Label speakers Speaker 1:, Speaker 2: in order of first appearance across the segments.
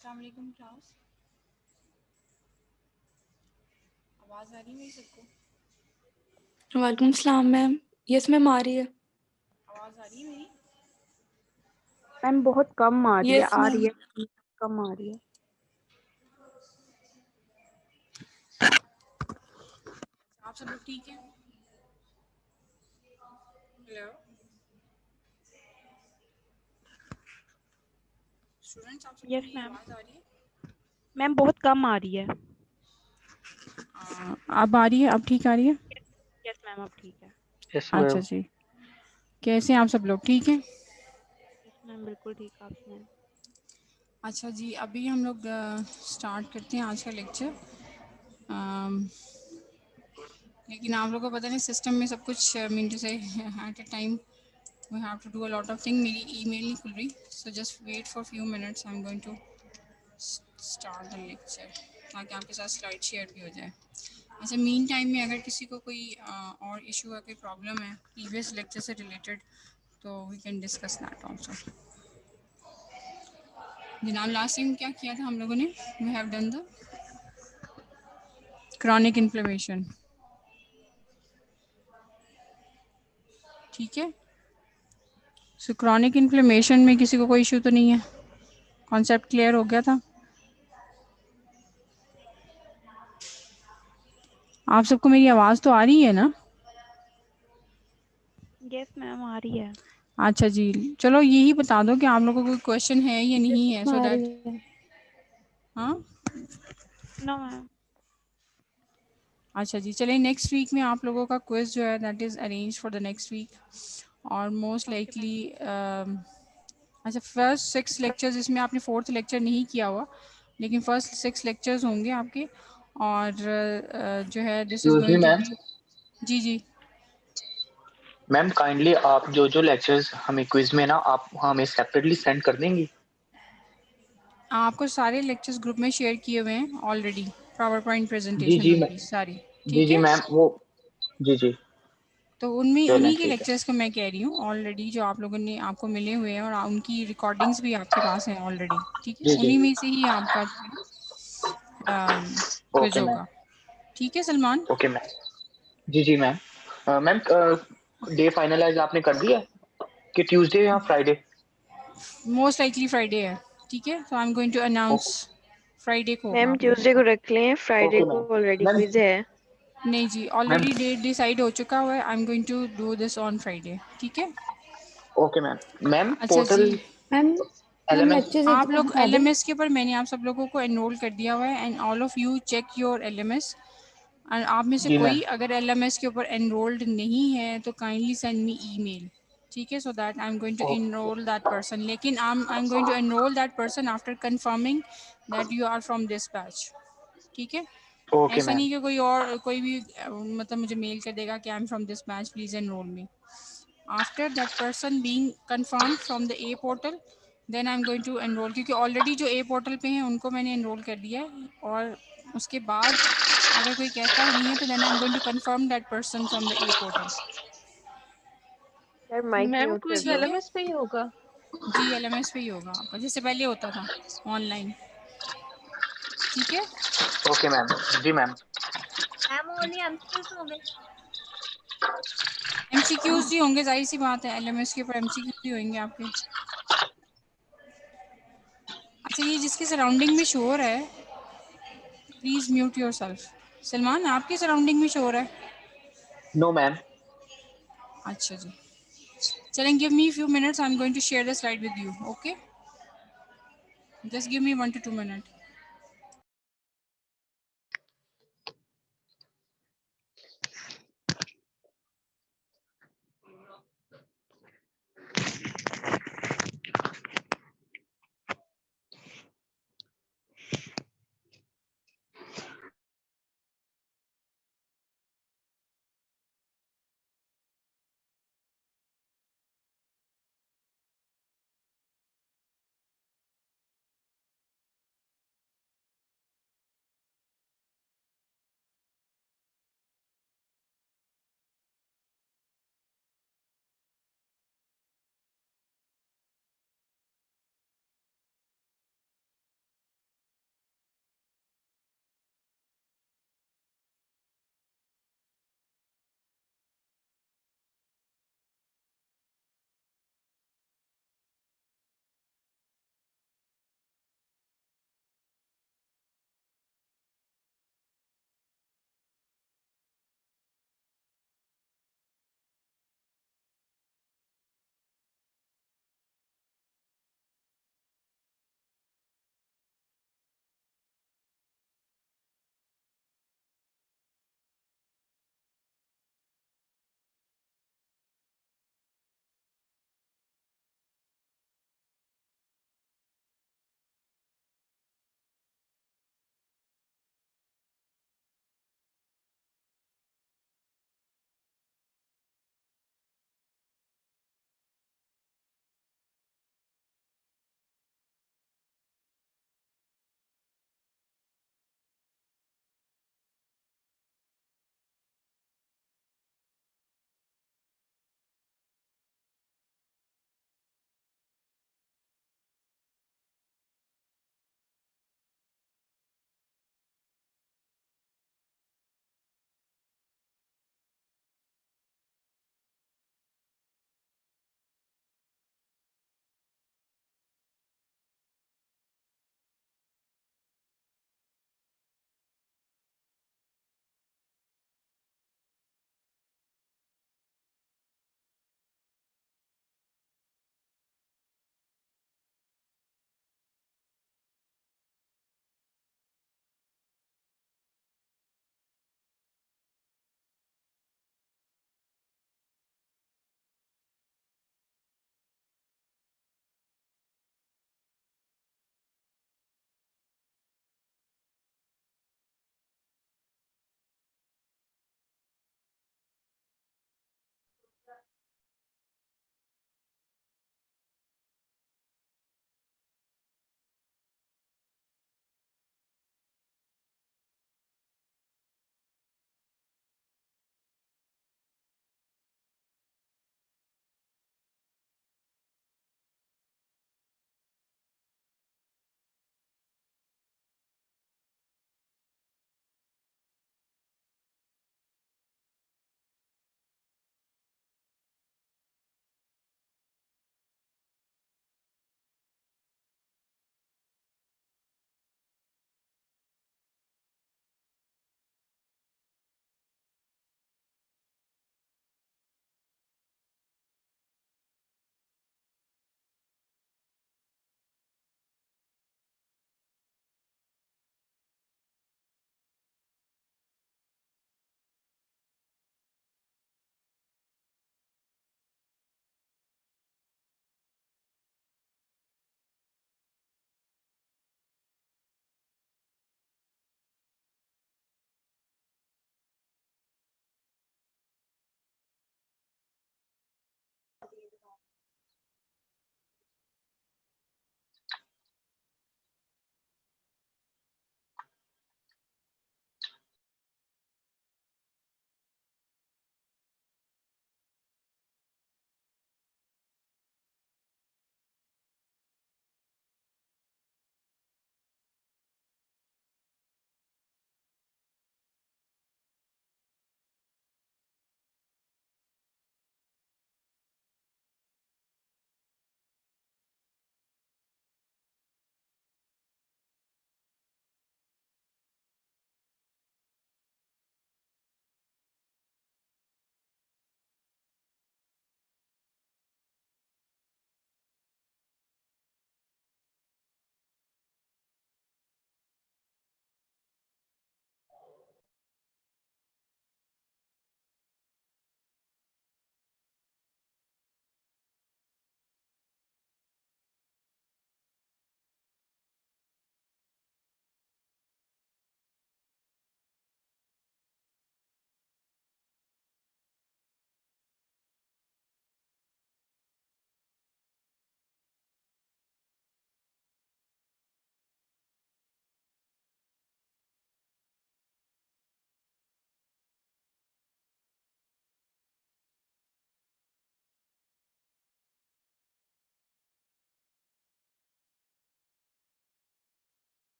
Speaker 1: अस्सलाम वालेकुम क्लास। आवाज़ आ रही है मेरी सबको?
Speaker 2: वालेकुम सलाम मैम। यस मैम आ रही है।
Speaker 1: आवाज़ आ रही है मेरी?
Speaker 3: मैम बहुत कम आ रही है।
Speaker 2: यस
Speaker 3: आ
Speaker 2: मैम।
Speaker 3: रही है, कम आ रही है।
Speaker 1: आप सब लोग ठीक हैं? हेलो स्टूडेंट्स, आप सबको
Speaker 3: यस
Speaker 1: मेरी
Speaker 3: मैम।
Speaker 1: आवाज़ आ रही है?
Speaker 3: मैम बहुत कम आ रही है।
Speaker 1: अब आ रही है? अब ठीक आ रही है?
Speaker 3: यस मैम अब ठीक है।
Speaker 4: यस
Speaker 1: अच्छा
Speaker 4: मैम।
Speaker 1: जी, कैसे हैं आप सब लोग? ठीक हैं?
Speaker 3: यस मैम बिल्कुल ठीक, आप सुनाएं।
Speaker 1: अच्छा जी, अभी हम लोग स्टार्ट करते हैं आज का लेक्चर। लेकिन आप लोगों को पता नहीं सिस्टम में सब कुछ mean to say at a time we have to do a lot of thing. मेरी ईमेल नहीं खुल रही, so just wait for few minutes, I am going to start the lecture ताकि आपके साथ स्लाइड शेयर भी हो जाए। अच्छा, मीन टाइम में अगर किसी को कोई और इशू है, कोई प्रॉब्लम है प्रीवियस लेक्चर से रिलेटेड, तो we can discuss that also. जनाब, लास्ट टाइम क्या किया था हम लोगों ने? We have done the chronic inflammation, ठीक है। सो क्रॉनिक इन्फ्लेमेशन में किसी को कोई इशू तो नहीं है? कॉन्सेप्ट क्लियर हो गया था? आप सबको मेरी आवाज़ तो आ रही है ना?
Speaker 3: यस मैम आ रही है।
Speaker 1: अच्छा जी, चलो यही बता दो कि आप लोगों को कोई क्वेश्चन है या
Speaker 2: यस
Speaker 1: नहीं है,
Speaker 2: मैम
Speaker 1: सो
Speaker 2: आ
Speaker 1: दैट।
Speaker 2: रही है।
Speaker 1: हाँ,
Speaker 3: नो मैम।
Speaker 1: अच्छा जी, चलिए नेक्स्ट वीक में आप लोगों का क्विज जो है that is arrange for the next week और मोस्ट
Speaker 3: ओके मैम।
Speaker 1: लाइकली अच्छा, फर्स्ट 6 लेक्चर्स, इसमें आपने 4th लेक्चर नहीं किया हुआ, लेकिन फर्स्ट 6 लेक्चर्स होंगे आपके। और जो है this is
Speaker 4: excuse me
Speaker 1: going to
Speaker 4: ma'am.
Speaker 1: B. जी जी,
Speaker 4: मैम काइंडली आप जो जो लेक्चर्स हमें क्विज में ना आप हमें सेपरेटली सेंड कर देंगी।
Speaker 1: आपको सारे लेक्चर्स ग्रुप में शेयर किए हुए हैं ऑलरेडी, पावर पॉइंट
Speaker 4: जी
Speaker 1: प्रेजेंटेशन
Speaker 4: जी
Speaker 1: में
Speaker 4: मैम।
Speaker 1: भी सारी,
Speaker 4: जी
Speaker 1: ठीक
Speaker 4: जी
Speaker 1: है।
Speaker 4: मैम वो। जी जी।
Speaker 1: तो उनमें
Speaker 4: चलें
Speaker 1: उन्हीं के
Speaker 4: ठीक है।
Speaker 1: लेक्चर्स को मैं कह रही हूँ ऑलरेडी, जो आप लोगों ने आपको मिले हुए हैं और उनकी रिकॉर्डिंग्स भी आपके पास हैं ऑलरेडी, ठीक है।
Speaker 4: जी जी।
Speaker 1: उन्हीं में से ही आपका क्विज
Speaker 4: ओके मैम।
Speaker 1: होगा, ठीक है सलमान।
Speaker 4: Okay ma'am. जी जी मैम। मैम डे फाइनलाइज आपने कर दिया कि ट्यूसडे या फ्राइडे?
Speaker 1: मोस्ट लाइकली फ्राइडे है, ठीक है। तो I am going to announce,
Speaker 4: okay.
Speaker 1: Friday को होगा
Speaker 3: मैम
Speaker 1: आप लोगों
Speaker 3: ट्यूसडे को
Speaker 1: का।
Speaker 3: रख लें, फ्राइडे
Speaker 4: ओके
Speaker 3: को
Speaker 4: मैम।
Speaker 3: ऑलरेडी
Speaker 4: मैम
Speaker 3: क्विज है।
Speaker 1: नहीं जी,
Speaker 4: मैम।
Speaker 1: ऑलरेडी डेट डिसाइड हो चुका हुआ है। I am going to do this on Friday, ठीक है।
Speaker 4: Okay ma'am. मैम
Speaker 1: अच्छा जी,
Speaker 4: portal
Speaker 2: ma'am ma'am
Speaker 4: LMS.
Speaker 2: Lectures एक
Speaker 1: आप
Speaker 2: बार
Speaker 1: लोग
Speaker 2: बता दें।
Speaker 1: एलएमएस के ऊपर मैंने आप सब लोगों को एनरोल कर दिया हुआ है, and all of you check your LMS. और आप में से
Speaker 4: जी मैम।
Speaker 1: कोई अगर एलएमएस के ऊपर एनरोल्ड नहीं है तो काइंडली सेंड मी ईमेल, ठीक है, so that I am going to enroll that person. लेकिन I am going to enroll that person after confirming that you are from this batch, ठीक है।
Speaker 4: ओके
Speaker 1: ऐसा
Speaker 4: मैम।
Speaker 1: नहीं कि कोई और कोई भी मतलब मुझे मेल कर देगा कि I am from this batch, please enrol me. After that person being confirm from the A portal, then I am going to enrol, क्योंकि ऑलरेडी जो ए पोर्टल पे हैं उनको मैंने एनरोल कर दिया है। और उसके बाद अगर कोई कहता है नहीं है तो then I am going to confirm that person from the A portal,
Speaker 3: sir mike
Speaker 5: ma'am
Speaker 3: mute कर
Speaker 5: क्विज
Speaker 1: ठीक
Speaker 3: दो।
Speaker 1: है।
Speaker 5: एलएमएस पे ही होगा?
Speaker 1: जी, एलएमएस पे ही होगा आपका, जैसे पहले होता था ऑनलाइन, ठीक है।
Speaker 4: Okay ma'am. जी मैम।
Speaker 6: मैम ओनली एमसीक्यूज होंगे।
Speaker 1: एमसीक्यूज ही होंगे, जाहिर सी बात है, एलएमएस के ऊपर एमसीक्यूज ही होंगे आपके। अच्छा, ये जिसके सराउंडिंग में शोर है please mute your self. Salman, आपके सराउंडिंग में शोर है?
Speaker 4: No ma'am.
Speaker 1: अच्छा जी, चलें, give me few minutes, I am going to share the slide with you, okay. Just give me 1 to 2 minutes.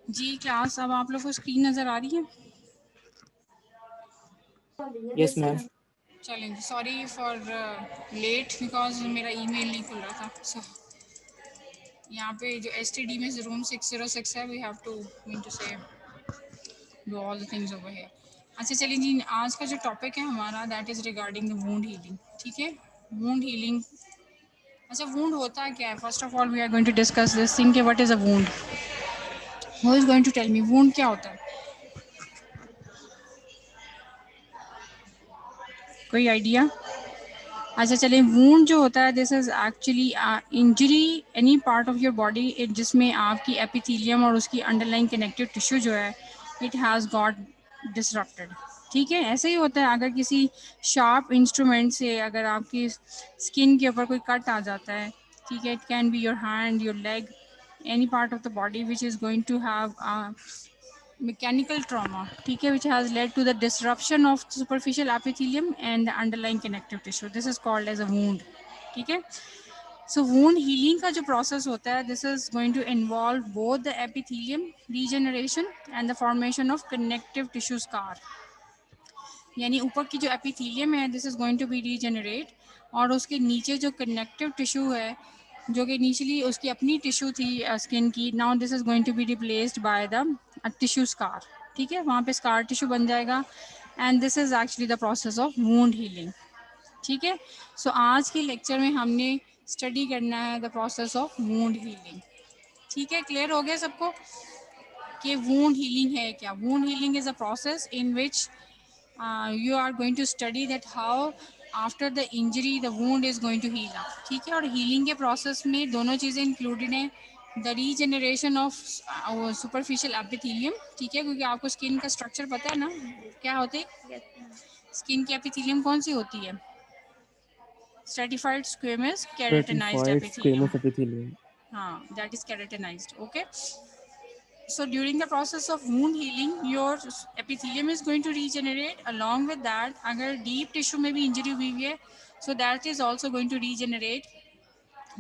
Speaker 1: जी क्लास, अब आप लोग को स्क्रीन नज़र आ रही है?
Speaker 4: Yes ma'am.
Speaker 1: चलें, सॉरी फॉर लेट बिकॉज मेरा ईमेल नहीं खुल रहा था। सो यहाँ पे जो STD में रूम 606 है, we have to mean to say do all the things over here. अच्छा चलिए जी, आज का जो टॉपिक है हमारा that is regarding the wound healing. ठीक है, वुंड हीलिंग। अच्छा, वुंड होता क्या है? First of all we are going to discuss this thing कि what is a wound. Who is going to tell me wound क्या होता है? कोई आइडिया? अच्छा चलिए, वूंड जो होता है this is actually injury any part of your body जिसमें आपकी एपिथेलियम और उसकी अंडरलाइंग कनेक्टिव टिश्यू जो है इट हैज़ गॉट डिसरप्टेड। ठीक है, ऐसे ही होता है अगर किसी शार्प इंस्ट्रूमेंट से अगर आपकी स्किन के ऊपर कोई कट आ जाता है। ठीक है, it can be your hand, your leg, any part of the body which is going to have mechanical trauma, ठीक है, which has led to the disruption of superficial epithelium and the underlying connective tissue. This is called as a wound. ठीक है, so wound healing का जो process होता है this is going to involve both the epithelium regeneration and the formation of connective tissue scar. यानी ऊपर की जो एपिथेलियम है this is going to be regenerate, और उसके नीचे जो कनेक्टिव टिश्यू है जो कि इनिशियली उसकी अपनी टिश्यू थी स्किन की, now this is going to be replaced by the tissue scar. ठीक है, वहाँ पे स्कार टिश्यू बन जाएगा and this is actually the process of wound healing. ठीक है, सो आज के लेक्चर में हमने स्टडी करना है the process of wound healing. ठीक है, क्लियर हो गया सबको कि वुंड हीलिंग है क्या? Wound healing is a process in which you are going to study that how after the injury the wound is going to heal up। ठीक है, और healing के process में दोनों चीज़ें included हैं, the regeneration of superficial epithelium। ठीक है, क्योंकि आपको स्किन का स्ट्रक्चर पता है ना क्या होते हैं?
Speaker 6: Yes, ma'am.
Speaker 1: स्किन की एपिथेलियम कौन सी होती है? stratified squamous keratinized
Speaker 5: Stratified
Speaker 1: epithelium।
Speaker 5: squamous epithelium.
Speaker 1: हाँ, that is keratinized। okay, so during the process of wound healing your epithelium is going to regenerate, along with that अगर deep tissue में भी injury हुई है so that is also going to regenerate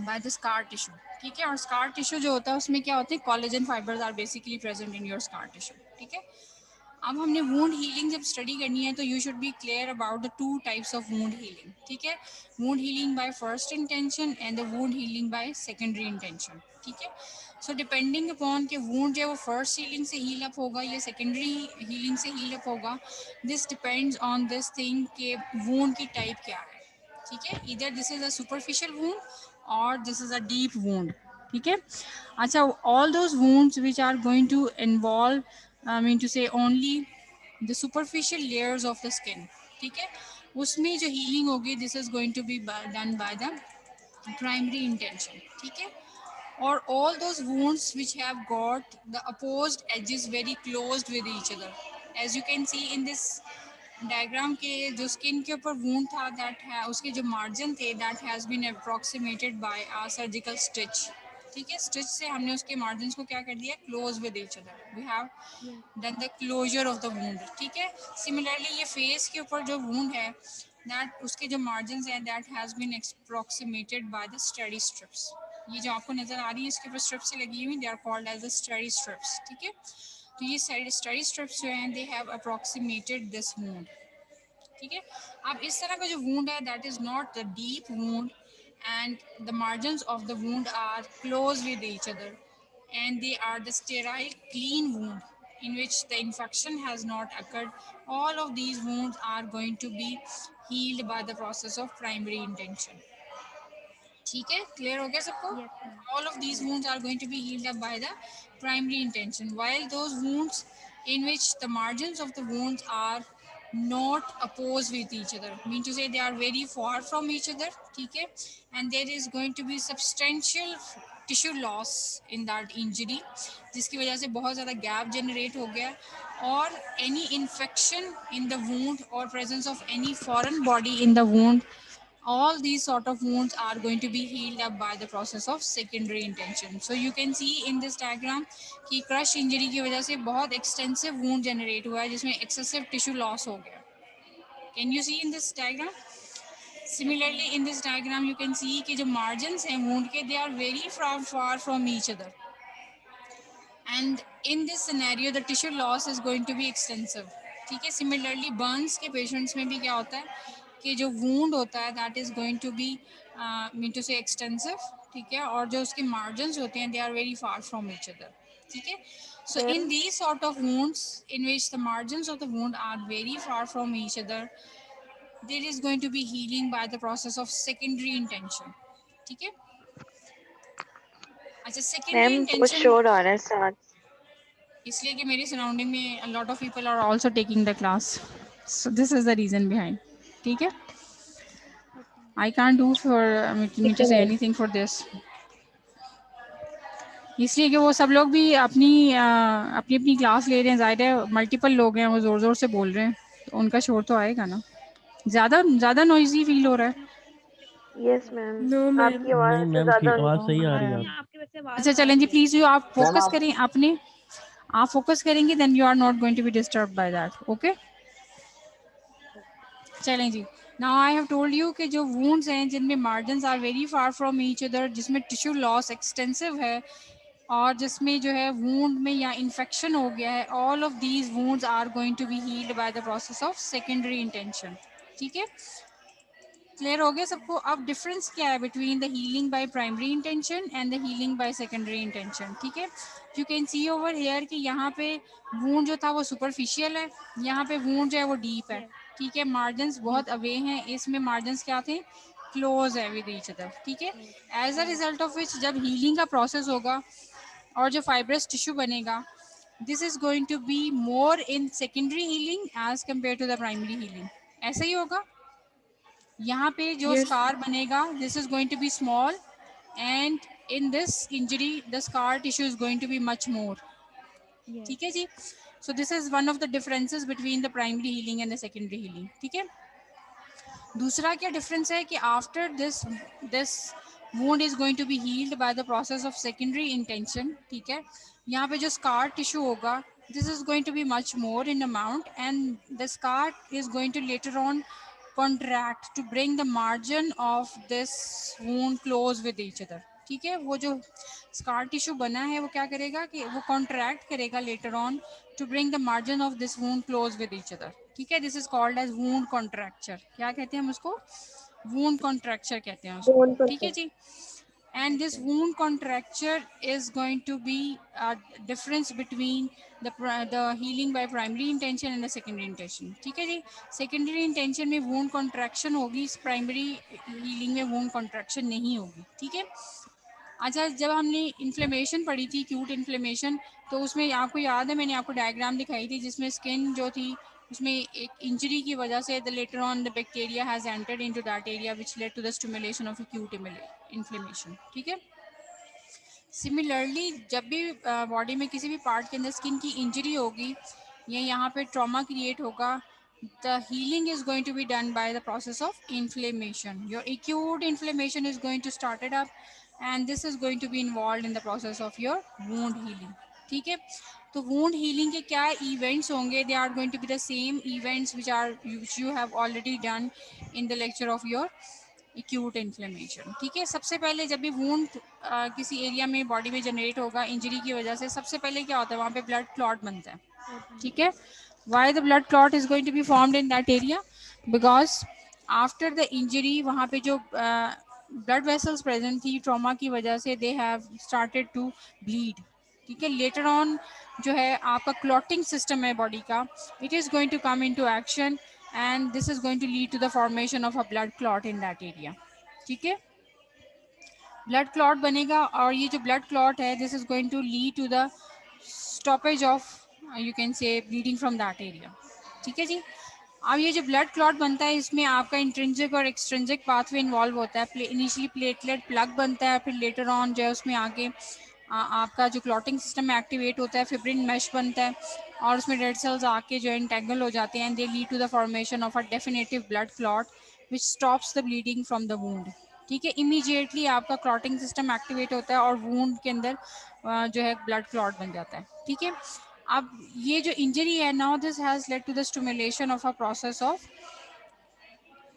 Speaker 1: by the scar tissue। ठीक है, और scar tissue जो होता है उसमें क्या होते हैं, collagen fibers are basically present in your scar tissue। ठीक है, अब हमने वुंड हीलिंग जब स्टडी करनी है तो you should be clear about the two types of wound healing. ठीक है, wound healing by first intention and the wound healing by secondary intention. ठीक है, सो डिपेंडिंग अपॉन के वुंड जो है वो फर्स्ट हीलिंग से हील अप होगा या सेकेंडरी हीलिंग से हील अप होगा, this depends on this thing के वुंड की टाइप क्या है। ठीक है, इधर this is a superficial wound और this is a deep wound. ठीक है, अच्छा, all those wounds which are going to involve I mean to say only the superficial layers of the skin. ठीक है, उसमें जो हीलिंग होगी this is going to be done by the primary intention. ठीक है, और all those wounds which have got the opposed edges very closed with each other, as you can see in this diagram के जो skin के ऊपर wound था that है उसके जो मार्जिन थे that has been approximated by a surgical stitch. ठीक है, स्टिच से हमने उसके मार्जिन को क्या कर दिया, close with each other, we have
Speaker 6: Yes.
Speaker 1: Done the closure of the wound. ठीक है, सिमिलरली ये फेस के ऊपर जो वूंड है दैट उसके जो मार्जिन हैं that has been approximated by the study strips. ये जो आपको नज़र आ रही है इसके ऊपर स्ट्रिप्स लगी हुई, they are called as the study strips. ठीक है, तो ये स्टडी स्ट्रिप्स जो हैं they have approximated this wound. ठीक है, अब इस तरह का जो वूंड है that is not the deep wound and the margins of the wound are close with each other and they are the sterile clean wound in which the infection has not occurred. All of these wounds are going to be healed by the process of primary intention। ठीक है, clear हो गया सबको?
Speaker 6: Yes, ma'am.
Speaker 1: All of these wounds are going to be healed up by the primary intention, while those wounds in which the margins of the wounds are not opposed with each other, mean to say they are very far from each other। ठीक है, and there is going to be substantial tissue loss in that injury जिसकी वजह से बहुत ज़्यादा gap generate हो गया, और any infection in the wound or presence of any foreign body in the wound, all these sort of wounds are going to be healed up by the process of secondary intention। So you can see in this diagram कि crush injury की वजह से बहुत extensive wound generate हुआ है जिसमें excessive tissue loss हो गया। Can you see in this diagram? Similarly in this diagram you can see कि जो margins हैं wound के they are very far from each other, and in this scenario the tissue loss is going to be extensive. ठीक है, similarly burns के patients में भी क्या होता है कि जो wound होता है that is going to be mean to say extensive, ठीक है, और जो उसके margins होते हैं they are very far from each other, ठीक है. So in these sort of wounds in which the margins of the wound are very far from each other, there is going to be healing by the process of secondary intention, ठीक है. अच्छा, secondary
Speaker 2: ma'am कुछ
Speaker 1: intention
Speaker 2: शोर आ रहा है साथ.
Speaker 1: इसलिए कि मेरी सराउंडिंग में a lot of people are also taking the class, so this is the reason behind, ठीक है. I can't do for me to say anything for this, इसलिए कि वो सब लोग भी अपनी अपनी अपनी क्लास ले रहे हैं. जाहिर है मल्टीपल लोग हैं, वो ज़ोर ज़ोर से बोल रहे हैं, तो उनका शोर तो आएगा ना. ज़्यादा नॉइजी फील हो रहा है.
Speaker 3: Yes ma'am,
Speaker 2: no ma'am.
Speaker 3: आपकी आवाज
Speaker 5: नहीं
Speaker 3: से
Speaker 5: मैम,
Speaker 3: ज्यादा
Speaker 5: आवाज सही आ रही है.
Speaker 6: नहीं, आपकी वैसे आवाज
Speaker 1: अच्छा
Speaker 6: आ
Speaker 1: चलें जी,
Speaker 6: रही है।
Speaker 1: प्लीज़ यू आप फोकस
Speaker 4: आप-
Speaker 1: करें अपने, आप फोकस करेंगे then you are not going to be disturb by that. Okay चलें जी. Now I have told you कि जो वूंड्स हैं जिनमें margins are very far from each other, जिसमें टिश्यू लॉस एक्सटेंसिव है और जिसमें जो है वूंड में या इन्फेक्शन हो गया है, all of these wounds are going to be healed by the process of secondary intention. ठीक है, क्लियर हो गया सबको. अब डिफरेंस क्या है between the healing by primary intention and the healing by secondary intention. ठीक है, you can see over here कि यहाँ पे वूंड जो था वो सुपरफिशियल है, यहाँ पे वूंड जो है वो डीप है. ठीक है, मार्जिन्स बहुत अवे हैं, इसमें मार्जिन्स क्या थे, क्लोज है विद ईच अदर. ठीक है, as a result of which जब हीलिंग का प्रोसेस होगा और जो फाइब्रस टिश्यू बनेगा, this is going to be more in secondary healing as compare to the primary healing. ऐसा ही होगा. यहाँ पे जो
Speaker 2: Yes.
Speaker 1: स्कार बनेगा, this is going to be small and in this injury the scar tissue is going to be much more. ठीक है जी. So this is one of the differences between the primary healing and the secondary healing. ठीक है, दूसरा क्या difference है कि after this wound is going to be healed by the process of secondary intention. ठीक है, यहाँ पे जो scar tissue होगा, this is going to be much more in amount and the scar is going to later on contract to bring the margin of this wound close with each other. ठीक है, वो जो scar tissue बना है वो क्या करेगा कि वो contract करेगा later on to bring the margin of this wound close with each other. ठीक है, this is called as wound contracture. क्या कहते हैं हम उसको, wound contracture कहते हैं उसको. ठीक है जी. And this wound contracture is going to be a difference between the healing by primary intention and the secondary intention. ठीक है जी, secondary intention में wound contraction होगी, primary healing में wound contraction नहीं होगी. ठीक है. अच्छा, जब हमने इन्फ्लेमेशन पढ़ी थी, क्यूट इन्फ्लेमेशन, तो उसमें आपको याद है मैंने आपको डायग्राम दिखाई थी जिसमें स्किन जो थी उसमें एक इंजरी की वजह से the later on the bacteria has entered into that area which led to the stimulation of acute inflammation. ठीक है, सिमिलरली जब भी बॉडी में किसी भी पार्ट के अंदर स्किन की इंजरी होगी या यहाँ पे ट्रॉमा क्रिएट होगा, the healing is going to be done by the process of inflammation. Your acute inflammation is going to start it up and this is going to be involved in the process of your wound healing. ठीक है, तो wound healing के क्या events होंगे, they are going to be the same events which you have already done in the lecture of your acute inflammation. ठीक है, सबसे पहले जब भी wound किसी एरिया में बॉडी में जनरेट होगा इंजरी की वजह से, सबसे पहले क्या होता है, वहाँ पे ब्लड क्लॉट बनता है. ठीक है, why the blood clot is going to be formed in that area, because after the injury वहाँ पे जो blood vessels present थी trauma की वजह से they have started to bleed. ठीक है, later on जो है आपका clotting system है body का, it is going to come into action and this is going to lead to the formation of a blood clot in that area. ठीक है, blood clot बनेगा और ये जो blood clot है this is going to lead to the stoppage of you can say bleeding from that area. ठीक है जी. अब ये जो ब्लड क्लॉट बनता है इसमें आपका इंट्रिंसिक और एक्सट्रिंसिक पाथवे इन्वॉल्व होता है. इनिशियली प्लेटलेट प्लग बनता है, फिर लेटर ऑन जो है उसमें आगे आपका जो क्लॉटिंग सिस्टम एक्टिवेट होता है, फिब्रिन मैश बनता है और उसमें रेड सेल्स आके जो इंटेंगल हो जाते हैं, they lead to the formation of a definitive blood clot which stops the bleeding from the wound. ठीक है, इमीडिएटली आपका क्लॉटिंग सिस्टम एक्टिवेट होता है और वूंड के अंदर जो है ब्लड क्लॉट बन जाता है. ठीक है, अब ये जो इंजरी है, now this has led to the stimulation of a process of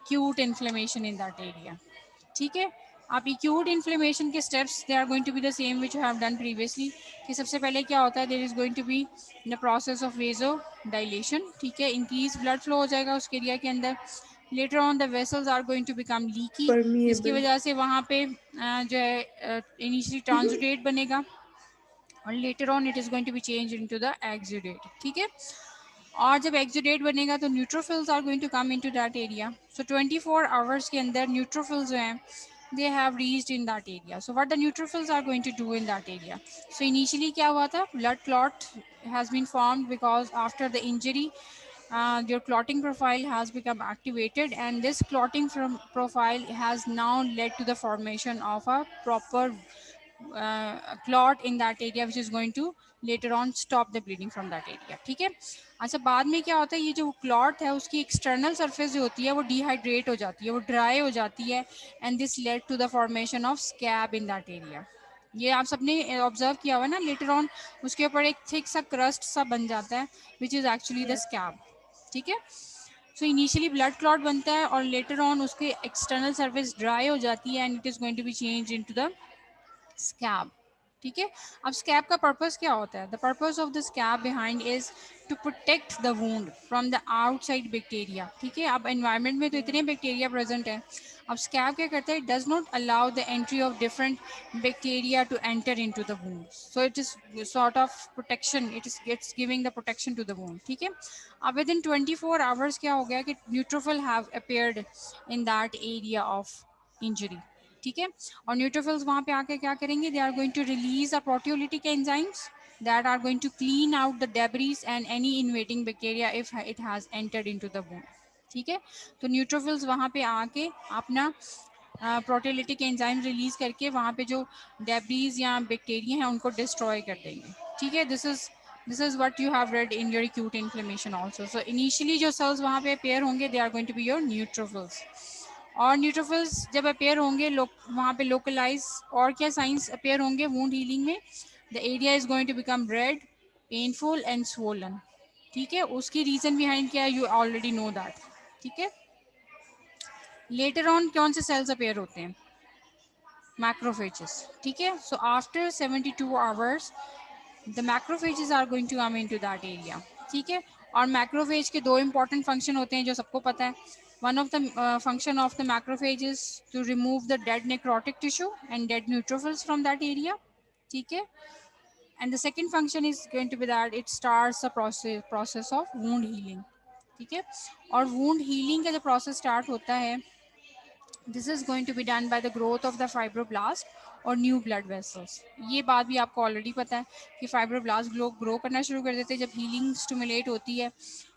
Speaker 1: acute inflammation in that area. ठीक है, आप एक्यूट इन्फ्लेमेशन के steps they are going to be the same which you have done previously, कि सबसे पहले क्या होता है, there is going to be the process of vasodilation, ठीक है, इंक्रीज ब्लड फ्लो हो जाएगा उस एरिया के अंदर। Later on the vessels are going to become leaky, इसकी
Speaker 2: Permeable.
Speaker 1: वजह से वहाँ पे जो है इनिशियली ट्रांसुडेट बनेगा और later on it is going to be change into the exudate, ठीक है। और जब एक्सुडेट बनेगा तो neutrophils are going to come into that area. So 24 hours के अंदर न्यूट्रोफिल्स जो हैं they have reached in that area. So what the neutrophils are going to do in that area? So initially क्या हुआ था, blood clot has been formed because after the injury your clotting profile has become activated, and this clotting profile has now led to the formation of a proper clot in that area which is going to later on stop the bleeding from that area, ठीक है। अच्छा, बाद में क्या होता है, ये जो क्लॉट है उसकी एक्सटर्नल सरफेस जो होती है वो डिहाइड्रेट हो जाती है, वो ड्राई हो जाती है, and this led to the formation of scab in that area. ये आप सबने ऑब्जर्व किया हुआ ना, लेटर ऑन उसके ऊपर एक थिक सा क्रस्ट सा बन जाता है which is actually the scab, ठीक है। सो इनिशियली ब्लड क्लॉट बनता है और लेटर ऑन उसकी एक्सटर्नल सरफेस ड्राई हो जाती है and it is going to be change into the scab, ठीक है। अब स्कैब का पर्पस क्या होता है, the purpose of the scab behind is to protect the wound from the outside bacteria, ठीक है। अब एनवायरनमेंट में तो इतने बैक्टीरिया प्रेजेंट है, अब स्कैब क्या करता है, does not allow the entry of different bacteria to enter into the wound, so it is sort of protection, it's giving the protection to the wound, ठीक है। अब विद इन 24 आवर्स क्या हो गया कि neutrophil have appeared in that area of injury, ठीक है। और न्यूट्रोफिल्स वहाँ पे आके क्या करेंगे, they are going to release the proteolytic enzymes that are going to clean out the debris and any invading bacteria if it has entered into the wound, ठीक है। तो न्यूट्रोफिल्स वहाँ पे आके अपना प्रोटियोलिटिक एंजाइम रिलीज करके वहाँ पे जो डेब्रीज या बैक्टीरिया हैं उनको डिस्ट्रॉय कर देंगे, ठीक है। This is what you have read in your acute inflammation also. So initially जो सेल्स वहाँ पे अपेयर होंगे they are going to be your neutrophils, और न्यूट्रोफिल्स जब अपेयर होंगे वहाँ पे लोकलाइज और क्या साइंस अपेयर होंगे वुंड हीलिंग में, the area is going to become red, painful and swollen, ठीक है। उसकी रीजन बिहाइंड क्या है, यू ऑलरेडी नो दैट, ठीक है। लेटर ऑन कौन से सेल्स अपेयर होते हैं, मैक्रोफेजेस, ठीक है। So after 72 hours the macrophages are going to come into that area, ठीक है। और मैक्रोफेज के दो इंपॉर्टेंट फंक्शन होते हैं जो सबको पता है, one of the function of the macrophage is to remove the dead necrotic tissue and dead neutrophils from that area, ठीक है। and the second function is going to be that it starts the process of wound healing, ठीक है। और wound healing का जो process start होता है, this is going to be done by the growth of the fibroblast और new blood vessels. ये बात भी आपको ऑलरेडी पता है कि फाइब्रोब्लास्ट ग्रो करना शुरू कर देते हैं जब हीलिंग स्टिमुलेट होती है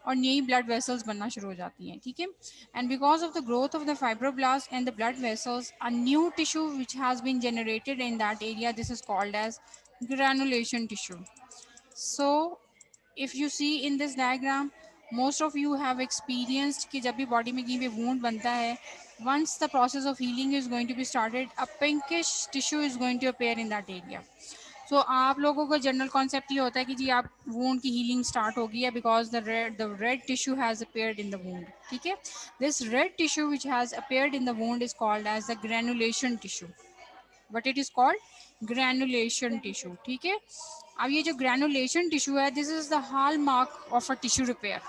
Speaker 1: और नई ब्लड वेसल्स बनना शुरू हो जाती हैं, ठीक है। And because of the growth of the fibroblast and the blood vessels a new tissue which has been generated in that area, this is called as granulation tissue. So if you see in this diagram, most of you have experienced कि जब भी body में कहीं पे wound बनता है, once the process of healing is going to be started, a pinkish tissue is going to appear in that area. So आप लोगों का जनरल कॉन्सेप्ट ये होता है कि जी आप वूंड की हीलिंग स्टार्ट हो गई है because the red tissue has appeared in the wound, ठीक है। This red tissue which has appeared in the wound is called as the granulation tissue, but it is called granulation tissue, ठीक है। अब ये जो ग्रैनुलेशन टिश्यू है, this is the hallmark of a tissue repair,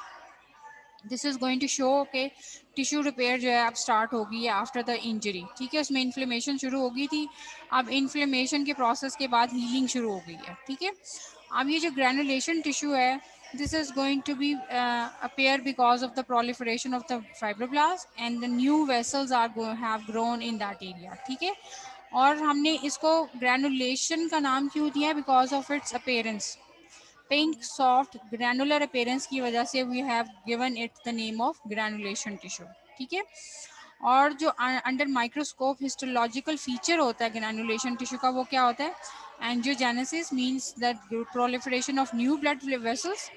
Speaker 1: this is going to show के tissue repair जो है अब स्टार्ट होगी है आफ्टर द इंजरी, ठीक है। उसमें इन्फ्लेमेशन शुरू हो गई थी, अब इन्फ्लेमेशन के प्रोसेस के बाद हीलिंग शुरू हो गई है, ठीक है। अब ये जो ग्रैनुलेशन टिश्यू है, this is going to be appear because of the proliferation of the fibroblasts and the new vessels have grown in that area, ठीक है। और हमने इसको ग्रैनुलेशन का नाम क्यों दिया है, because of its appearance, pink soft granular appearance की वजह से we have given it the name of granulation tissue, ठीक है। और जो अंडर माइक्रोस्कोप हिस्टोलॉजिकल फीचर होता है ग्रैनुलेशन टिश्यू का, वो क्या होता है, angiogenesis means that proliferation of new blood vessels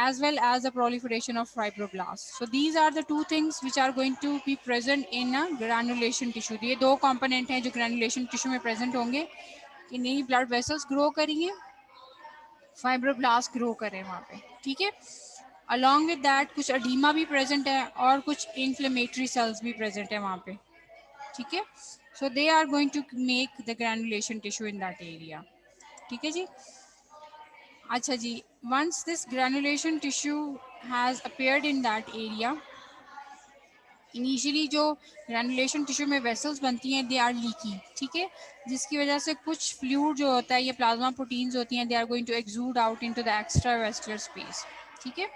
Speaker 1: as well as the proliferation of fibroblasts. So these are the two things which are going to be present in a granulation tissue. ये दो component हैं जो granulation tissue में present होंगे कि नई blood vessels grow करेंगे, fibroblasts grow करें वहाँ पे, ठीक है। Along with that कुछ edema भी present है और कुछ inflammatory cells भी present है वहाँ पे, ठीक है। So they are going to make the granulation tissue in that area. ठीक है जी. अच्छा जी, once this granulation tissue has appeared in that area, initially जो ग्रैनुलेशन टिश्यू में वेसल्स बनती हैं दे आर लीकी, ठीक है, जिसकी वजह से कुछ फ्लूइड जो होता है, ये प्लाज्मा प्रोटीन्स होती हैं, they are going to exude out into the extravascular space, ठीक है.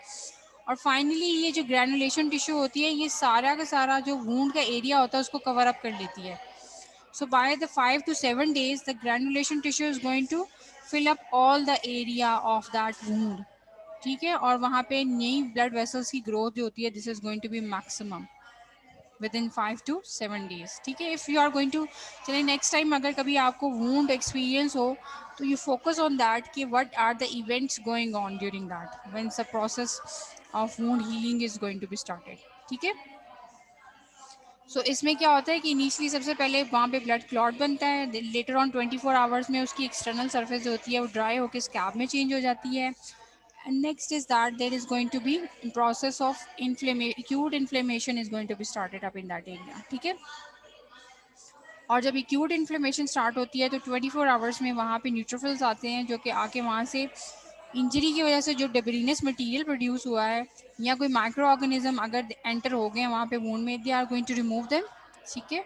Speaker 1: और फाइनली ये जो ग्रैनुलेशन टिश्यू होती है, ये सारा का सारा जो वूंड का एरिया होता है उसको कवर अप कर लेती है. So by the 5 to 7 days, the granulation tissue is going to fill up all the area of that wound. ठीक है, और वहाँ पे नई ब्लड वेसल्स की ग्रोथ जो होती है, this is going to be maximum within 5 to 7 days. ठीक है, if you are going to, चलिए नेक्स्ट टाइम अगर कभी आपको वूंड एक्सपीरियंस हो तो यू फोकस ऑन दैट कि what are the events going on during that when the process of wound healing is going to be started. ठीक है, सो इसमें क्या होता है कि इनिशियली सबसे पहले वहाँ पे ब्लड क्लॉट बनता है, लेटर ऑन 24 आवर्स में उसकी एक्सटर्नल सरफेस जो होती है वो ड्राई होकर स्कैब में चेंज हो जाती है. And next is that there is going to be process of acute inflammation is going to be started up in that area. ठीक है, और जब acute inflammation start होती है तो 24 आवर्स में वहाँ पे न्यूट्रोफिल्स आते हैं जो कि आके वहाँ से इंजरी की वजह से जो डेब्रीनस मटेरियल प्रोड्यूस हुआ है या कोई माइक्रो ऑर्गेनिज्म अगर एंटर हो गए हैं वहाँ पे वूंड में, they are going to remove them. ठीक है,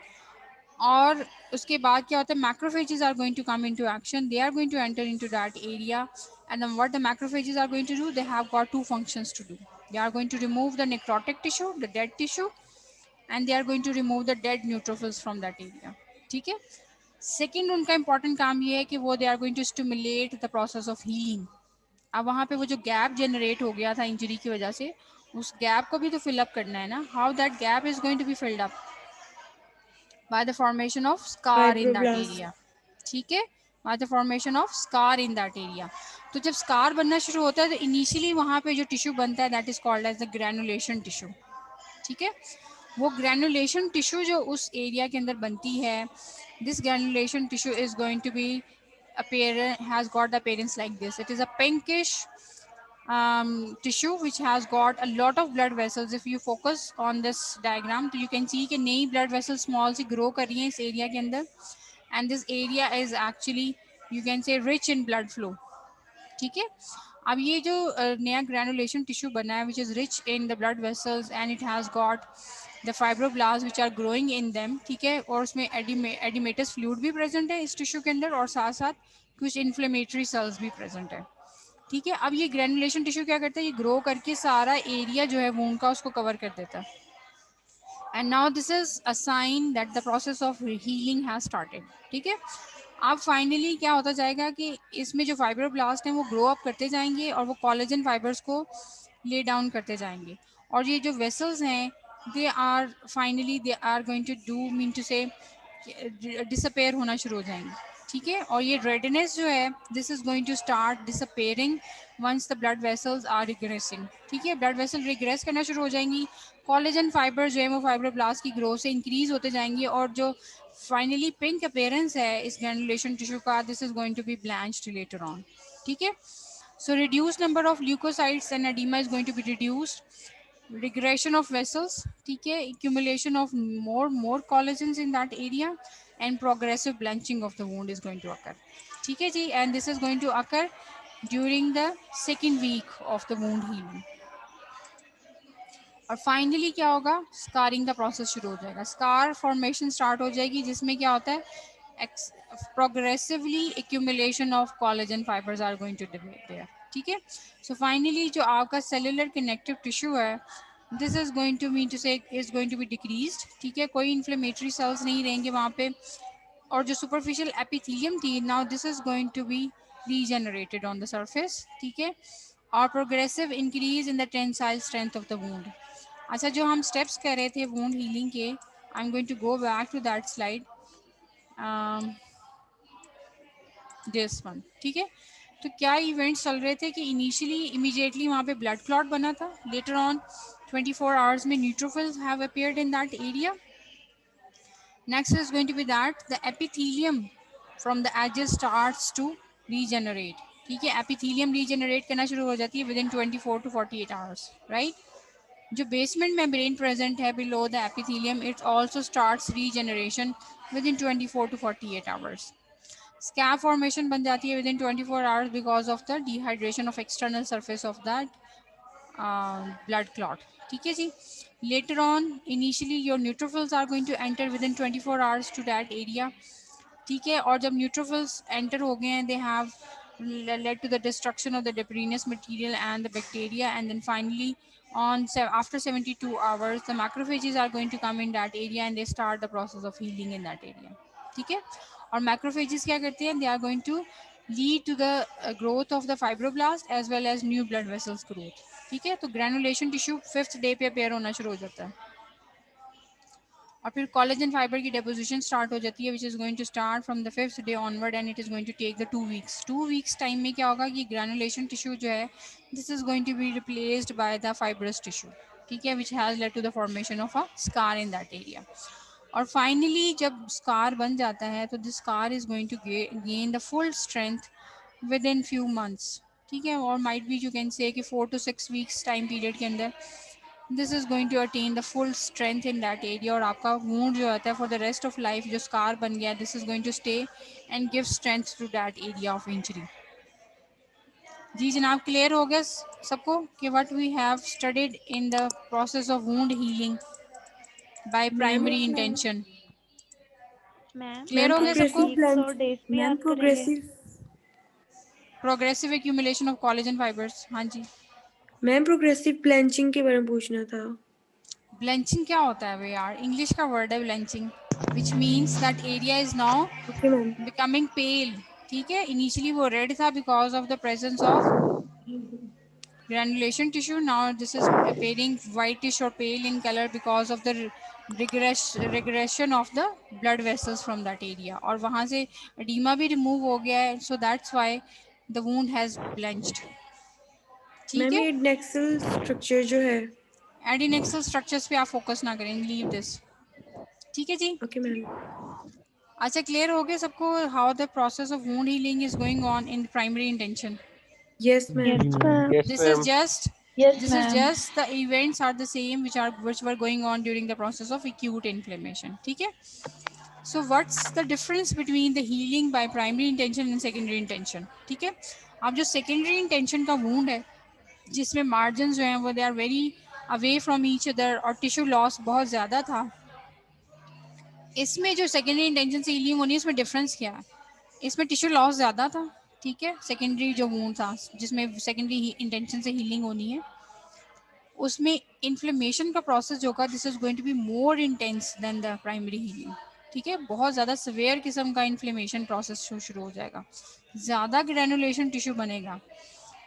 Speaker 1: और उसके बाद क्या होता है, macrophages are going to come into action, they are going to enter into that area. And then what the macrophages are going to do, they have got two functions to do. They are going to remove the necrotic tissue, the dead tissue, and they are going to remove the dead neutrophils from that area. ठीक है, second उनका important काम ये है कि वो they are going to stimulate the process of healing. अब वहाँ पे वो जो गैप जनरेट हो गया था इंजरी की वजह से, उस गैप को भी तो फिलअप करना है ना. How that gap is going to be filled up by the formation of scar in that
Speaker 2: Fibroblasts.
Speaker 1: area. ठीक है, by the formation of scar in that area. तो जब स्कार बनना शुरू होता है तो इनिशियली वहाँ पे जो टिश्यू बनता है that is called as the granulation tissue. ठीक है, वो ग्रैनुलेशन टिश्यू जो उस एरिया के अंदर बनती है, this granulation tissue is going to be has got the appearance like this. It is a pinkish tissue which has got a lot of blood vessels. If you focus on this diagram तो you can see कि नई blood vessels small सी grow कर रही हैं इस area के अंदर, and this area is actually you can say rich in blood flow. ठीक है, अब ये जो नया granulation tissue बना है which is rich in the blood vessels and it has got the fibroblasts which are growing in them. ठीक है, और उसमें edematous fluid भी present है इस tissue के अंदर और साथ साथ कुछ inflammatory cells भी present है. ठीक है, अब ये ग्रैनुलेशन टिश्यू क्या करता है, ये ग्रो करके सारा एरिया जो है वूंड का उसको कवर कर देता है. And now this is a sign that the process of healing has started. ठीक है, अब फाइनली क्या होता जाएगा कि इसमें जो फाइब्रोब्लास्ट हैं वो ग्रो अप करते जाएंगे और वो कोलेजन फाइबर्स को ले डाउन करते जाएंगे, और ये जो वेसल्स हैं they are finally they are going to do mean to say disappear होना शुरू हो जाएंगे. ठीक है, और ये रेडनेस जो है this is going to start disappearing once the blood vessels are regressing. ठीक है, ब्लड वेसल रिग्रेस करना शुरू हो जाएंगी, कोलेजन फाइबर जो है वो फाइब्रोब्लास्ट की ग्रोथ से इंक्रीज होते जाएंगे, और जो फाइनली पिंक अपीयरेंस है इस ग्रैनुलेशन टिश्यू का, this is going to be blanched later on. ठीक है, so reduced number of leukocytes and edema is going to be reduced, regression of vessels, ठीक है, accumulation of more collagens in that area, and progressive blanching of the wound is going to occur. ठीक है जी, and this is going to occur during the second week of the wound healing. और finally क्या होगा, scarring का process शुरू हो जाएगा, scar formation start हो जाएगी जिसमें क्या होता है progressively accumulation of collagen fibres are going to develop there. ठीक है, सो फाइनली जो आपका सेलुलर कनेक्टिव टिश्यू है this is going to mean to say is going to be decreased. ठीक है, कोई इन्फ्लेमेटरी सेल्स नहीं रहेंगे वहाँ पे, और जो सुपरफिशियल एपिथेलियम थी now this is going to be regenerated on the surface. ठीक है, और progressive increase in the tensile strength of the wound. अच्छा, जो हम स्टेप्स कर रहे थे वूंड हीलिंग के, I am going to go back to that slide, this one. ठीक है, तो क्या इवेंट्स चल रहे थे कि इनिशियली इमीडिएटली वहाँ पे ब्लड क्लॉट बना था, लेटर ऑन 24 आवर्स में neutrophils have appeared in that area. Next is going to be that the epithelium from the edges starts to regenerate. ठीक है, एपिथेलियम रीजेनरेट करना शुरू हो जाती है within 24 to 48 hours, right. जो बेसमेंट मेम्ब्रेन प्रेजेंट है below the epithelium, it also starts regeneration within 24 to 48 hours. Scab formation बन जाती है within 24 hours because of the dehydration of external surface of that blood clot. ठीक है जी। Later on initially your neutrophils are going to enter within 24 hours to that area. ठीक है, और जब न्यूट्रोफिल्स एंटर हो गए हैं, they have led to the destruction of the debrinous material and the bacteria, and then finally after 72 hours the macrophages are going to come in that area and they start the process of healing in that area। ठीक है, और macrophages क्या करते हैं, they are going to lead to the growth of the fibroblast as well as new blood vessels growth। ठीक है, तो granulation tissue 5th day पे appear होना शुरू हो जाता है, और फिर कोलेजन फाइबर की डेपोजिशन स्टार्ट हो जाती है, which is going to start from the 5th day onward and it is going to take the 2 weeks. 2 weeks time में क्या होगा कि ग्रैनुलेशन टिश्यू जो है, this is going to be replaced by the fibrous tissue. ठीक है, which has led to the formation of a scar in that area. और finally जब स्कार बन जाता है तो this scar is going to gain the full strength within few months. ठीक है, और might be you can say कि 4 to 6 वीक्स टाइम पीरियड के अंदर this is going to attain the full strength in that area, और आपका wound जो होता है for the rest of life जो स्कार बन गया, this is going to stay and give strength to that area of injury. जी जनाब, क्लियर हो गया सबको कि what we have studied in the process of wound healing by
Speaker 2: ma'am
Speaker 1: primary intention.
Speaker 6: Ma'am
Speaker 1: clear
Speaker 2: ma'am
Speaker 1: हो गया सबको?
Speaker 6: Weeks
Speaker 2: progressive
Speaker 6: और डेज भी
Speaker 2: मैम
Speaker 6: याद करेंगे।
Speaker 1: Progressive accumulation of collagen fibres. हाँ जी,
Speaker 2: प्रोग्रेसिव ब्लैंचिंग के बारे में पूछना था।
Speaker 1: ब्लेंचिंग क्या होता है वे यार? इंग्लिश का वर्ड है blanching, which means that area is now
Speaker 2: okay ma'am.
Speaker 1: Becoming pale. ठीक है, इनिशियली वो रेड था because of the presence of granulation tissue, now this is appearing whitish or pale in color because of the regression of the blood vessels from that area, और वहाँ से edema भी remove हो गया है, so that's why the wound has blenched। ठीक
Speaker 2: ma'am
Speaker 1: है,
Speaker 2: ये नेक्सल स्ट्रक्चर जो है।
Speaker 1: एडिनेक्सल स्ट्रक्चर्स पे आप फोकस ना करें, लीव दिस। ठीक है जी।
Speaker 2: Okay ma'am.
Speaker 1: अच्छा, क्लियर हो गया सबको how the process of wound healing is going on in primary intention?
Speaker 2: Yes ma'am.
Speaker 3: Yes ma'am.
Speaker 4: Yes,
Speaker 1: This is
Speaker 4: ma'am.
Speaker 1: just
Speaker 3: yes
Speaker 1: this is
Speaker 3: ma'am.
Speaker 1: just the events are the same which were going on during the process of acute inflammation। ठीक है, so what's the difference between the healing by primary intention and secondary intention? ठीक है, अब जो secondary intention का wound है जिसमें margins जो हैं वो they are very away from each other और tissue loss बहुत ज़्यादा था, इसमें जो सेकेंडरी इंटेंशन से हीलिंग होनी है इसमें डिफरेंस क्या है? इसमें टिश्यू लॉस ज़्यादा था। ठीक है, सेकेंडरी जो वूंड था जिसमें सेकेंडरी इंटेंशन से हीलिंग होनी है, उसमें इन्फ्लेमेशन का प्रोसेस जो होगा this is going to be more intense than the primary healing. ठीक है, बहुत ज़्यादा सवेयर किस्म का इन्फ्लेमेशन प्रोसेस शुरू हो जाएगा, ज़्यादा ग्रैनुलेशन टिश्यू बनेगा।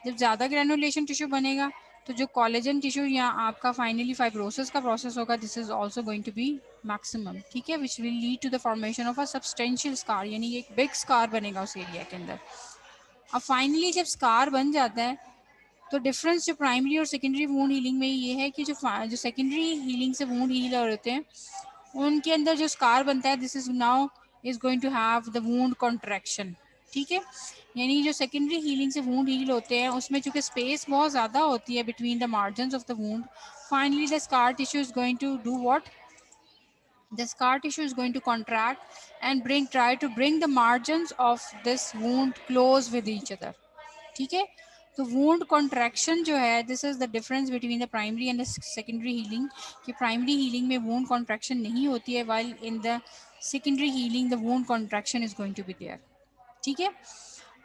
Speaker 1: जब ज़्यादा ग्रैनुलेशन टिश्यू बनेगा तो जो कोलेजन टिश्यू या आपका फाइनली फाइब्रोसिस का प्रोसेस होगा this is also going to be maximum. ठीक है, which will lead to the formation of a substantial scar, यानी एक बिग स्कार बनेगा उस एरिया के अंदर। अब फाइनली जब स्कार बन जाता है तो डिफरेंस जो प्राइमरी और सेकेंडरी वूंड हीलिंग में ये है कि जो सेकेंडरी हीलिंग से वूंड हील होते हैं उनके अंदर जो स्कार बनता है this is now is going to have the wound contraction. ठीक है, यानी जो सेकेंडरी हीलिंग से वूंड हील होते हैं उसमें चूंकि स्पेस बहुत ज़्यादा होती है between the margins of the wound, finally the scar tissue is going to do what, the scar tissue is going to contract and try to bring the margins of this wound close with each other। ठीक है, तो wound contraction जो है this is the difference between the primary and the secondary healing, कि primary healing में wound contraction नहीं होती है while in the secondary healing the wound contraction is going to be there। ठीक है,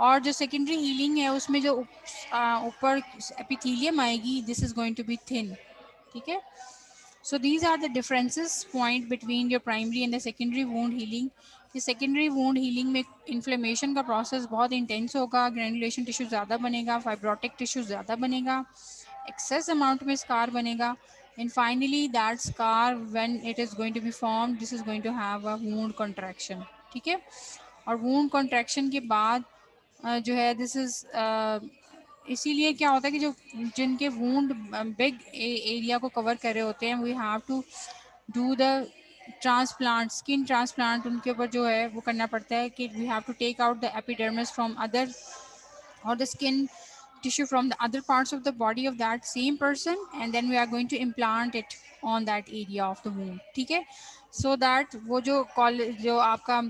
Speaker 1: और जो सेकेंडरी हीलिंग है उसमें जो ऊपर एपिथेलियम आएगी this is going to be thin. ठीक है, so these are the differences point between your primary and the secondary wound healing। कि secondary wound healing में inflammation का process बहुत intense होगा, granulation tissue ज़्यादा बनेगा, fibrotic tissue ज़्यादा बनेगा, excess amount में scar बनेगा, and finally that scar when it is going to be formed this is going to have a wound contraction। ठीक है, और wound contraction के बाद जो है दिस इज़ इसीलिए क्या होता है कि जो जिनके वूंड बिग एरिया को कवर कर रहे होते हैं we have to do the transplant, skin transplant उनके ऊपर जो है वो करना पड़ता है कि we have to take out the epidermis from other और the skin tissue from the other parts of the body of that same person, and then we are going to implant it on that area of the wound. ठीक है, so that वो जो आपका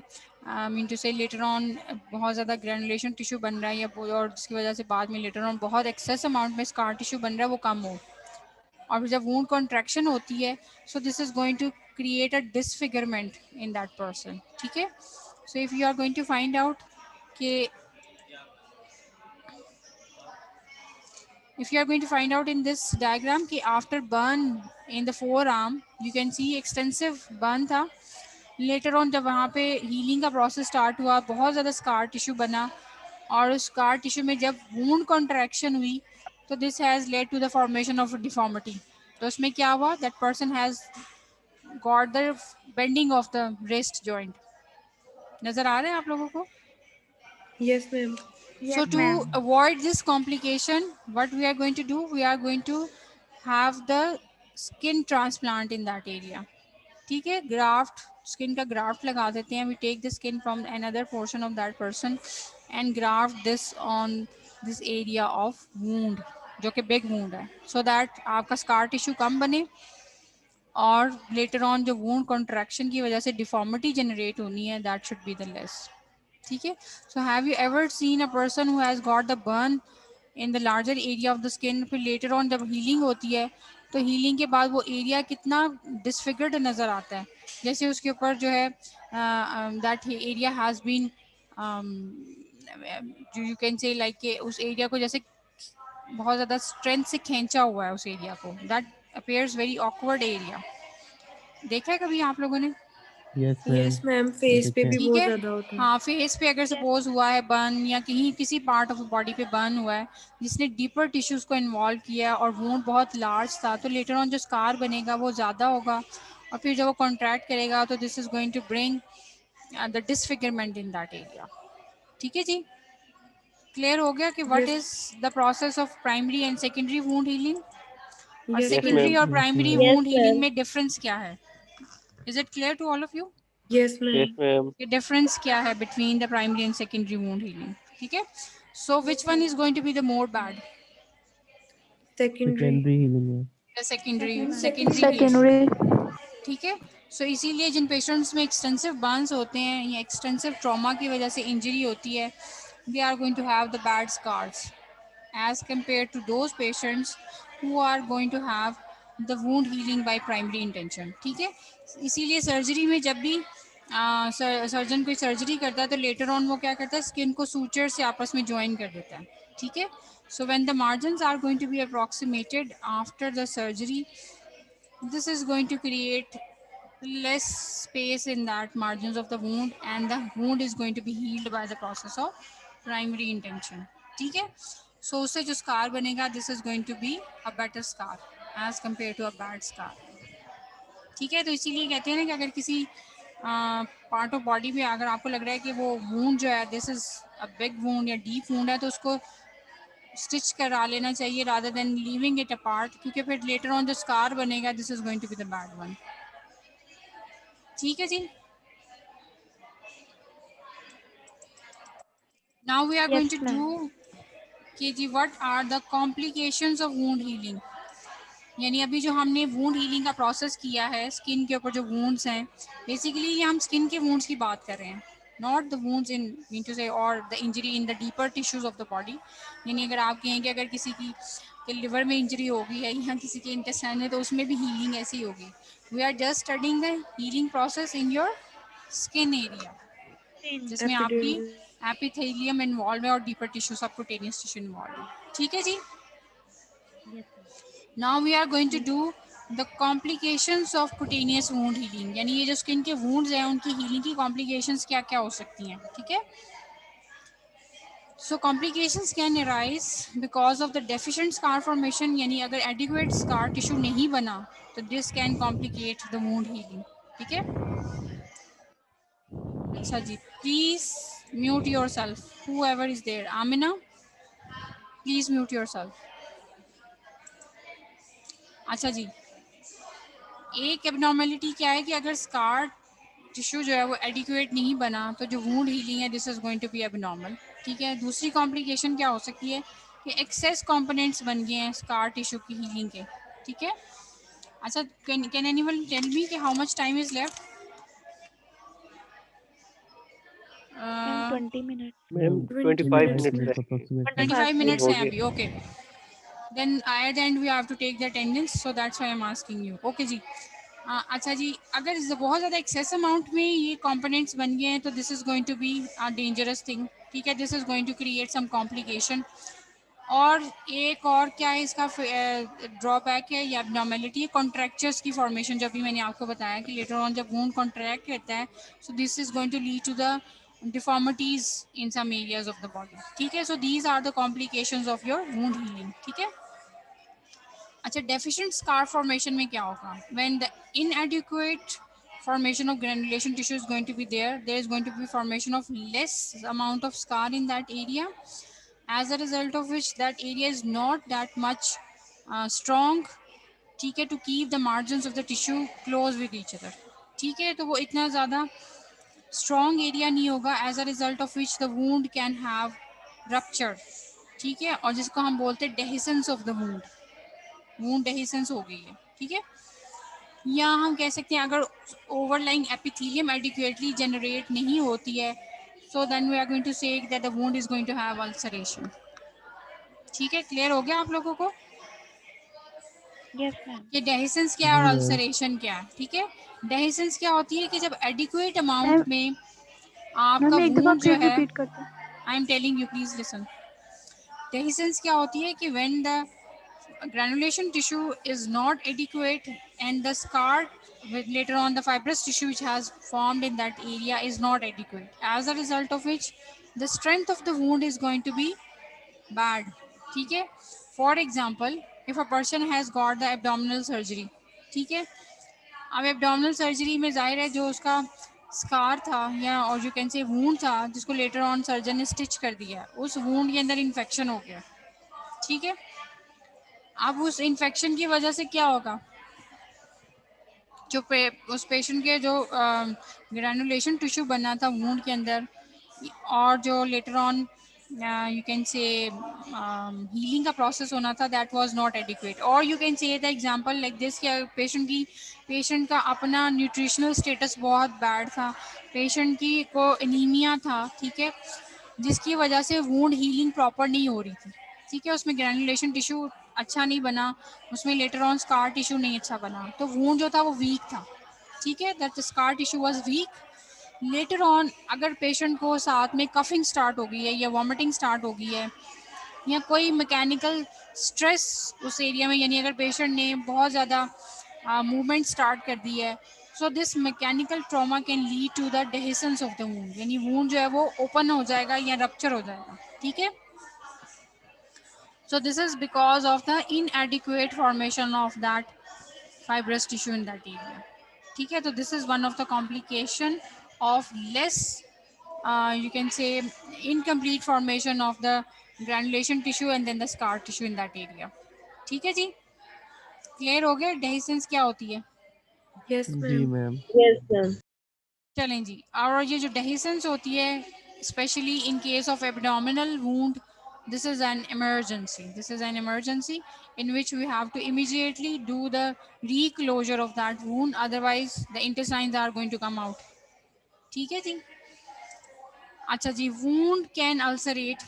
Speaker 1: mean to से later on बहुत ज़्यादा granulation tissue बन रहा है या और जिसकी वजह से बाद में लेटर ऑन बहुत एक्सेस अमाउंट में स्कार टिश्यू बन रहा है वो कम हो, और जब वूंड कॉन्ट्रैक्शन होती है so this is going to create a disfigurement in that person. ठीक है, so if you are going to find out कि if you are going to find out in this diagram कि after burn in the forearm you can see extensive burn था, later on जब वहाँ पे healing का process start हुआ बहुत ज़्यादा scar tissue बना, और उस scar tissue में जब wound contraction हुई तो this has led to the formation of a deformity. तो उसमें क्या हुआ, that person has got the bending of the wrist joint. नज़र आ रहा है आप लोगों को?
Speaker 2: Yes, ma'am.
Speaker 1: So to avoid this complication, what we are going to do, we are going to have the skin transplant in that area. ठीक है, graft, skin का graft लगा देते हैं. We take the skin from another portion of that person and graft this on this area of wound, जो कि big wound है, so that आपका scar tissue कम बने और later on जो wound contraction की वजह से deformity generate होनी है that should be the less. ठीक है, so have you ever seen a person who has got the burn in the larger area of the skin, फिर later on जब healing होती है तो healing के बाद वो area कितना disfigured नज़र आता है, जैसे उसके ऊपर जो है that area has been you can say like कि उस area को जैसे बहुत ज़्यादा strength से खींचा हुआ है उस area को, that appears very awkward area. देखा है कभी आप लोगों ने?
Speaker 2: Yes, ma'am. फेस पे भी
Speaker 1: ठीक
Speaker 2: बहुत
Speaker 1: है,
Speaker 2: ज्यादा होता है.
Speaker 1: हाँ फेस पे अगर सपोज हुआ है बर्न या कहीं किसी पार्ट ऑफ बॉडी पे बर्न हुआ है जिसने डीपर टिश्यूज को इन्वॉल्व किया और वूंड बहुत लार्ज था, तो लेटर ऑन जो स्कार बनेगा वो ज़्यादा होगा, और फिर जब वो कॉन्ट्रैक्ट करेगा तो this is going to bring the disfigurement in that area. ठीक है जी, क्लियर हो गया कि what is the process of primary and secondary wound healing, और
Speaker 2: Yes,
Speaker 1: सेकेंडरी
Speaker 2: ma'am.
Speaker 1: और प्राइमरी वूंड हीलिंग में डिफरेंस क्या है? Is it clear to all of you?
Speaker 2: Yes, ma'am.
Speaker 1: ये डिफरेंस क्या है between the primary and secondary wound healing? ठीक है, so which one is going to be the more bad?
Speaker 2: Secondary.
Speaker 1: Secondary. ठीक है, सो इसीलिए जिन पेशेंट्स में एक्सटेंसिव बर्न्स होते हैं या एक्सटेंसिव ट्रॉमा की वजह से इंजरी होती है, they are going to have the bad scars as compare to those patients who are going to have the wound healing by primary intention. ठीक है, इसीलिए सर्जरी में जब भी सर्जन कोई सर्जरी करता है तो लेटर ऑन वो क्या करता है, स्किन को सूचर से आपस में ज्वाइन कर देता है. ठीक है, so when the margins are going to be approximated after the surgery, this is going to create less space in that margins of the wound, and the wound is going to be healed by the process of primary intention. ठीक है, so उससे जो scar बनेगा this is going to be a better scar as compared to a bad scar. ठीक है, तो इसीलिए कहते हैं ना कि अगर किसी पार्ट ऑफ बॉडी में अगर आपको लग रहा है कि वो वूंड जो है this is a big wound या डीप वूंड है, तो उसको स्टिच करा लेना चाहिए rather than leaving it apart, क्योंकि फिर लेटर ऑन जो स्कार बनेगा this is going to be the bad one. ठीक है जी, now we are going to do कि जी what are the complications of wound healing. यानी अभी जो हमने वूंड हीलिंग का प्रोसेस किया है स्किन के ऊपर जो वूंड्स हैं, बेसिकली ये हम स्किन के वूंड्स की बात कर रहे हैं, not the wounds in mean to say और the injury in the deeper tissues of the body. यानी अगर आप कहें कि अगर किसी की लिवर में इंजरी होगी है या किसी के इंटेस्टाइन में, तो उसमें भी हीलिंग ऐसी होगी. We are just studying the healing process in your skin area, जिसमें आपकी
Speaker 2: Epidermis.
Speaker 1: एपिथेलियम इन्वॉल्व है और deeper tissue subcutaneous tissue involve है. ठीक है जी, now we are going to do the complications of cutaneous wound healing. यानी ये जो स्किन के wounds हैं उनकी healing की complications क्या क्या हो सकती हैं. ठीक है, so complications can arise because of the deficient scar formation. यानी अगर adequate scar tissue नहीं बना तो this can complicate the wound healing. ठीक है, अच्छा जी, please mute yourself whoever is there. Amina, please mute yourself. अच्छा जी, एक एबनॉर्मेलिटी क्या है कि अगर स्कार टिश्यू जो है वो एडिक्वेट नहीं बना तो जो वूंड हीलिंग है this is going to be abnormal. ठीक है, दूसरी कॉम्प्लिकेशन क्या हो सकती है कि कि एक्सेस कंपोनेंट्स बन गए हैं स्कार टिश्यू की हीलिंग के, ठीक है। अच्छा, कैन एनीवन टेल मी कि how much time is left?
Speaker 6: Ma'am 20 minute.
Speaker 5: Ma'am
Speaker 2: 20
Speaker 5: 25
Speaker 2: minutes
Speaker 5: minutes
Speaker 2: left.
Speaker 5: Approximately
Speaker 1: 25 minutes
Speaker 5: हो
Speaker 1: हैं
Speaker 5: गए।
Speaker 1: अभी, okay. Then at the end we have to take the attendance, so that's why I'm asking you. Okay जी। अच्छा जी, अगर बहुत ज़्यादा access amount में ये कंपोनेंट्स बन गए हैं तो this is going to be a dangerous thing, ठीक है। This is going to create some complication. और एक और क्या है इसका ड्रॉबैक है या एबनॉर्मेलिटी है, कॉन्ट्रैक्चर्स की फॉर्मेशन। जब भी मैंने आपको बताया कि लेटर ऑन जब वूंड कॉन्ट्रैक्ट करता है, so this is going to lead to the deformities in some areas of the body, ठीक है। So these are the complications of your wound healing, ठीक है। अच्छा, डेफिशिएंट स्कार फॉर्मेशन में क्या होगा? When the inadequate formation of granulation tissue is going to be there is going to be formation of less amount of scar in that area, as a result of which that area is not that much strong, ठीक है, to keep the margins of the tissue close with each other, ठीक है। तो वो इतना ज़्यादा strong area नहीं होगा, as a result of which the wound can have rupture, ठीक है। और जिसको हम बोलते हैं dehiscence of the wound, wound dehiscence हो गई है, ठीक है। या हम कह सकते हैं अगर ओवरलाइंग एपिथेलियम एडिक्वेटली जनरेट नहीं होती है, so then we are going to say that the wound is going to have ulceration, ठीक है। क्लियर हो गया आप लोगों को
Speaker 6: यस मैम।
Speaker 1: कि डेहिसेंस क्या है और
Speaker 5: जी मैम।
Speaker 1: अल्सरेशन क्या है, ठीक है। डेहिसेंस क्या होती है कि जब एडिक्वेट
Speaker 3: मैम
Speaker 1: अमाउंट में आपका
Speaker 3: मैम एक दफा
Speaker 1: वूंड जो
Speaker 3: फिर
Speaker 1: है,
Speaker 3: रिपीट कर दो।
Speaker 1: I am telling you, please listen. Dehiscence क्या होती है कि when the granulation tissue is not adequate and the scar with later on the fibrous tissue which has formed in that area is not adequate, as a result of which the strength of the wound is going to be bad, ठीक है। For example, if a person has got the abdominal surgery, ठीक है। अब abdominal surgery में जाहिर है जो उसका स्कार था या और यू कैन से वूंड था जिसको लेटर ऑन सर्जन ने स्टिच कर दिया, उस वूंड के अंदर इन्फेक्शन हो गया, ठीक है। अब उस इन्फेक्शन की वजह से क्या होगा, जो उस पेशेंट के जो ग्रैनुलेशन टिश्यू बना था वूंड के अंदर और जो later on you can say healing का प्रोसेस होना था, दैट वाज नॉट एडिक्वेट। और you can say the example like this कि पेशेंट का अपना न्यूट्रिशनल स्टेटस बहुत बैड था, पेशेंट की को एनीमिया था, ठीक है, जिसकी वजह से वूंड हीलिंग प्रॉपर नहीं हो रही थी, ठीक है। उसमें ग्रैनुलेशन टिश्यू अच्छा नहीं बना, उसमें लेटर ऑन स्कार टिश्यू नहीं अच्छा बना, तो वूंड जो था वो वीक था, ठीक है। That scar tissue was weak. Later on अगर पेशेंट को साथ में कफिंग स्टार्ट हो गई है या वॉमिटिंग स्टार्ट हो गई है या कोई मैकेनिकल स्ट्रेस उस एरिया में, यानी अगर पेशेंट ने बहुत ज़्यादा मूवमेंट स्टार्ट कर दी है, so this mechanical trauma can lead to the dehiscence of the wound, यानी वूंड जो है वो ओपन हो जाएगा या रप्चर हो जाएगा, ठीक है। So this is because of the inadequate formation of that fibrous tissue in that area, ठीक है। तो this is one of the complication of less you can say incomplete formation of the granulation tissue and then the scar tissue in that area, ठीक है जी। Clear हो गया dehiscence क्या होती है?
Speaker 2: Yes,
Speaker 5: जी
Speaker 2: ma'am.
Speaker 5: मैम।
Speaker 7: Yes, ma'am.
Speaker 1: चलें जी। और ये जो डेहिसेंस होती है specially in case of abdominal wound, this is an emergency in which we have to immediately do the reclosure of that wound, otherwise the intestines are going to come out, ठीक है जी। अच्छा जी, wound can ulcerate,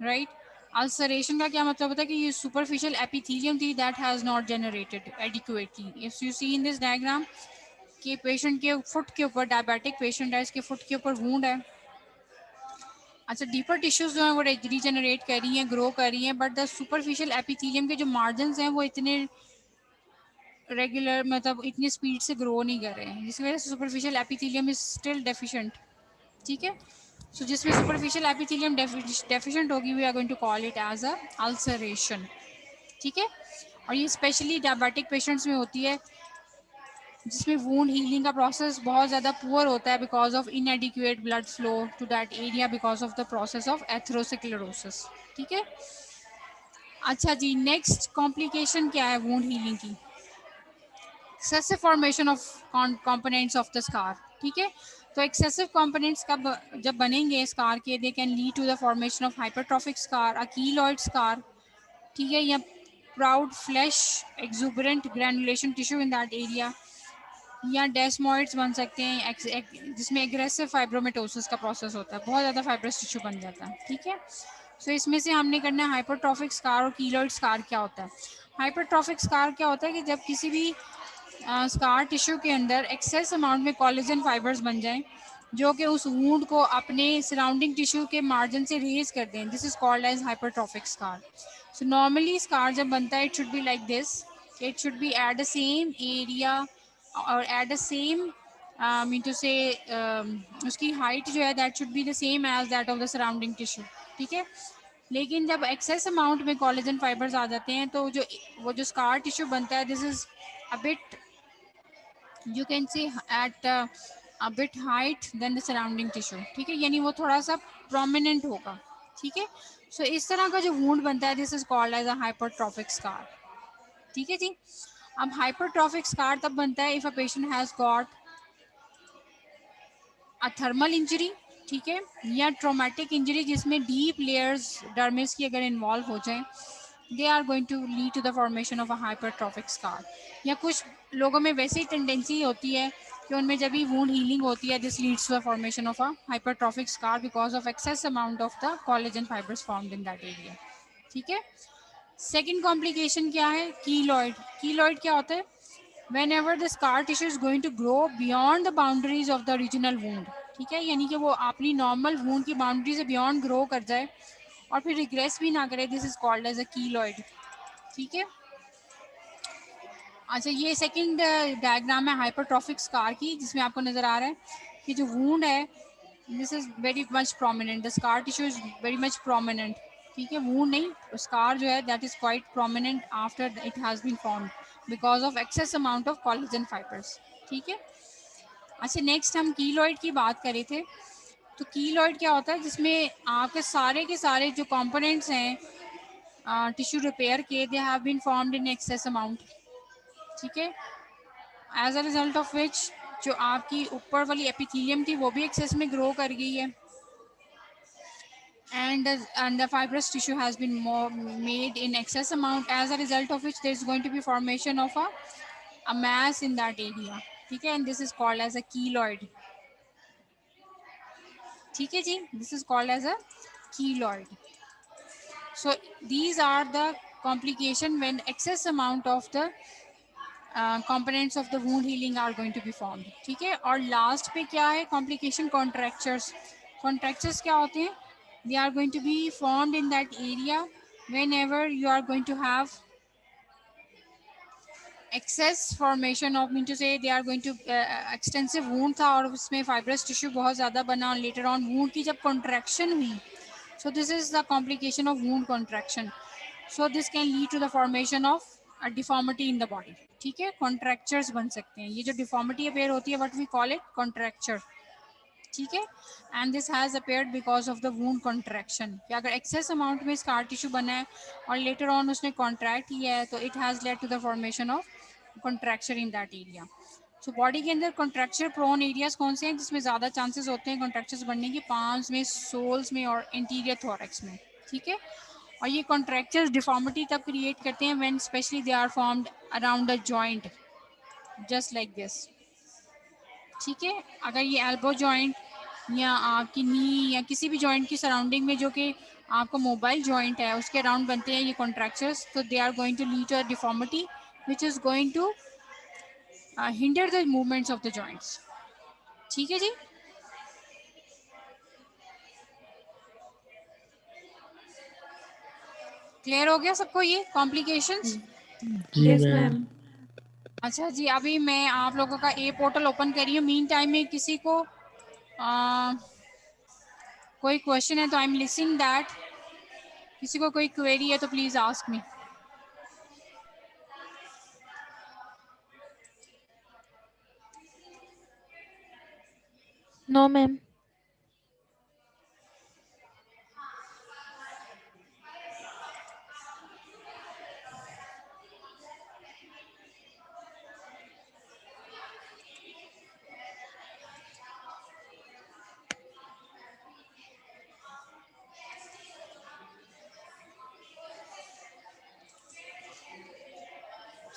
Speaker 1: right? Ulceration का क्या मतलब होता है कि ये सुपरफिशियल एपिथेलियम थी that has not generated adequately. If you see in this diagram कि पेशेंट के फुट के ऊपर, डायबिटिक पेशेंट है, इसके फुट के ऊपर वूंड है। अच्छा, डीपर टिश्यूज जो हैं वो रीजनरेट कर रही हैं, ग्रो कर रही हैं, बट द सुपरफिशियल एपिथेलियम के जो मार्जिन्स हैं वो इतने रेगुलर मतलब इतनी स्पीड से ग्रो नहीं कर रहे हैं, जिसकी वजह से superficial epithelium is still deficient, ठीक है। सो जिसमें सुपरफिशियल एपिथेलियम डेफिशिएंट होगी, we are going to call it as a ulceration, ठीक है। और ये स्पेशली डायबिटिक पेशेंट्स में होती है जिसमें वूंड हीलिंग का प्रोसेस बहुत ज़्यादा पुअर होता है because of inadequate blood flow to that area because of the process of atherosclerosis, ठीक है। अच्छा जी, नेक्स्ट कॉम्प्लिकेशन क्या है वूंड हीलिंग की? Excessive formation of components of the scar, ठीक है। तो एक्सेसिव कंपोनेंट्स जब बनेंगे स्कार के, they can lead to the formation of hypertrophic scar, a keloid scar, ठीक है, या proud flesh exuberant granulation tissue in that area, या डेस्मोइड्स बन सकते हैं जिसमें एग्रेसिव फाइब्रोमेटोसिस का प्रोसेस होता है, बहुत ज़्यादा फाइब्रस टिश्यू बन जाता है। ठीक है, सो इसमें से हमने करना है हाइपरट्रॉफिक स्कार और कीलॉइड स्कार क्या होता है। हाइपरट्रॉफिक स्कार क्या होता है कि जब किसी भी स्कार टिश्यू के अंदर एक्सेस अमाउंट में कोलेजन फाइबर्स बन जाएं जो कि उस वूंड को अपने सराउंडिंग टिश्यू के मार्जिन से रेज कर दें, this is called as hypertrophic scar. So normally scar जब बनता है it should be like this, it should be at the same area और at the same mean to say उसकी height जो है that should be the same as that of the surrounding tissue. ठीक है, लेकिन जब एक्सेस अमाउंट में collagen fibres आ जाते हैं तो जो स्कार टिश्यू बनता है this is a bit, you can see at a bit height than the surrounding tissue। ठीक है, यानी वो थोड़ा सा prominent होगा। ठीक है, सो इस तरह का जो wound बनता है this is called as a hypertrophic scar। ठीक है जी, अब hypertrophic scar तब बनता है if a patient has got a thermal injury, ठीक है, या ट्रोमेटिक इंजरी जिसमें डीप लेयर्स डर्मिस की अगर इन्वॉल्व हो जाए, they are going to lead to the formation of a hypertrophic scar. या कुछ लोगों में वैसे ही टेंडेंसी होती है कि उनमें जब भी वूंड हीलिंग होती है this leads to the formation of a hypertrophic scar because of excess amount of the collagen fibres formed in that area. ठीक है, सेकेंड कॉम्प्लिकेशन क्या है, कीलॉइड। कीलॉइड क्या होता है, whenever the scar tissue is going to grow beyond the boundaries of the original wound। ठीक है, यानी कि वो अपनी नॉर्मल वूंड की बाउंड्री से बियॉन्ड ग्रो कर जाए और फिर रिग्रेस भी ना करे, this is called as a keloid. ठीक है, अच्छा ये सेकंड डायग्राम है हाइपरट्रॉफिक स्कार की जिसमें आपको नज़र आ रहा है कि जो वूंड है this is very much prominent, the scar tissue is very much prominent. ठीक है, वूंड नहीं, स्कार जो है that is quite prominent after it has been formed because of excess amount of collagen fibres. ठीक है, अच्छा next हम keloid की बात कर रहे थे, तो कीलॉइड क्या होता है जिसमें आपके सारे जो कंपोनेंट्स हैं टिश्यू रिपेयर के they have been formed in excess amount. ठीक है, as a result of which जो आपकी ऊपर वाली एपिथेलियम थी वो भी एक्सेस में ग्रो कर गई है and the fibrous tissue has been made in excess amount, as a result of which there is going to be formation of a mass in that area। ठीक है, and this is called as a keloid। ठीक है जी, this is called as a keloid। so these are the complication when excess amount of the components of the wound healing are going to be formed। ठीक है, और last पे क्या है complication, contractures. Contractures क्या होते हैं, they are going to be formed in that area whenever you are going to have excess formation of, mean to say they are going to extensive wound था और उसमें fibrous tissue बहुत ज़्यादा बना, later on wound की जब contraction हुई, so this is the complication of wound contraction, so this can lead to the formation of a deformity in the body। ठीक है, contractures बन सकते हैं, ये जो deformity appear होती है what we call it contracture। ठीक है, and this has appeared because of the wound contraction, कि अगर एक्सेस अमाउंट में स्कार टिश्यू बना है और लेटर ऑन उसने कॉन्ट्रैक्ट किया है तो it has led to the formation of contracture in that area. So body के अंदर कॉन्ट्रैक्चर प्रोन एरियाज कौन से हैं जिसमें ज़्यादा चांसेस होते हैं कॉन्ट्रैक्चर्स बनने के, पाम्स में, सोल्स में और इंटीरियर थोरैक्स में। ठीक है, और ये कॉन्ट्रैक्चर्स डिफॉर्मिटी तब क्रिएट करते हैं when specially they are formed around the joint just like this. ठीक है, अगर ये एल्बो जॉइंट या आपकी नी या किसी भी जॉइंट की सराउंडिंग में जो कि आपका मोबाइल जॉइंट है उसके अराउंड बनते हैं ये कॉन्ट्रैक्चर्स, तो they are going to lead to a deformity which is going to hinder the movements of the joints. ठीक है जी, क्लियर हो गया सबको ये कॉम्प्लिकेशंस?
Speaker 4: जी
Speaker 2: यस
Speaker 4: मैम।
Speaker 2: मैम।
Speaker 1: अच्छा जी, अभी मैं आप लोगों का ए पोर्टल ओपन करी हूँ, मीन टाइम में किसी को कोई क्वेश्चन है तो आई एम लिसनिंग दैट, किसी को कोई क्वेरी है तो please ask me.
Speaker 6: No ma'am.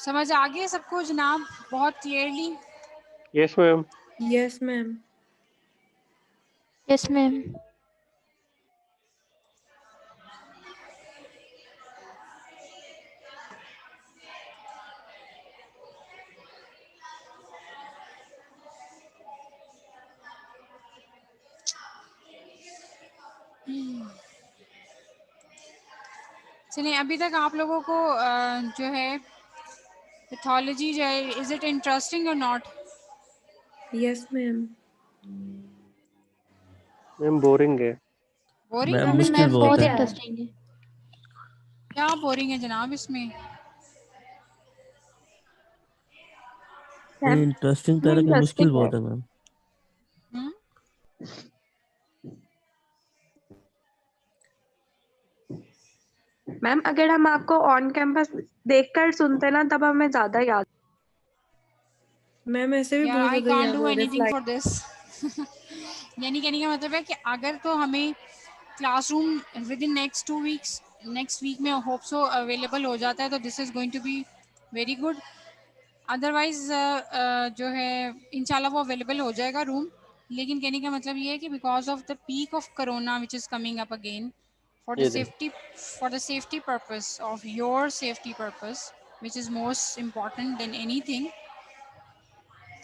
Speaker 1: समझ आ गया सबको जनाब, बहुत clearly?
Speaker 5: Yes ma'am.
Speaker 2: Yes ma'am.
Speaker 6: Yes ma'am.
Speaker 1: चलिए, अभी तक आप लोगों को जो है पैथोलॉजी जो है, इज इट इंटरेस्टिंग और not?
Speaker 2: Yes ma'am.
Speaker 5: Ma'am boring है।
Speaker 1: बोरिंग?
Speaker 7: मैम
Speaker 2: मैम
Speaker 7: मुश्किल
Speaker 6: मैम
Speaker 7: बहुत
Speaker 6: बहुत
Speaker 2: इंटरेस्टिंग
Speaker 7: है।
Speaker 2: है।
Speaker 6: इंटरेस्टिंग है।
Speaker 1: क्या बोरिंग है जनाब इसमें?
Speaker 7: नहीं,
Speaker 3: मैम
Speaker 7: इंटरेस्टिंग तो है लेकिन मुश्किल
Speaker 3: इंटरेस्टिंग है।
Speaker 7: बहुत है मैम।
Speaker 1: हम्म?
Speaker 3: मैम अगर हम आपको ऑन कैंपस देखकर सुनते ना तब हमें ज्यादा याद।
Speaker 2: मैम ऐसे भी
Speaker 1: यार
Speaker 2: बहुत
Speaker 1: आई
Speaker 2: ज्यादा
Speaker 1: कांट
Speaker 2: याद
Speaker 1: डू
Speaker 2: हो रहा है
Speaker 1: एनीथिंग
Speaker 2: फ्लाइट।
Speaker 1: For this. यानी कहने का मतलब है कि अगर तो हमें classroom within next week में होप सो अवेलेबल हो जाता है तो this is going to be very good. Otherwise जो है इंशाल्लाह वो अवेलेबल हो जाएगा रूम, लेकिन कहने का मतलब ये है कि because of the peak of corona which is coming up again, for the
Speaker 5: ये देख
Speaker 1: safety for the safety purpose of your safety purpose, which is most important than anything.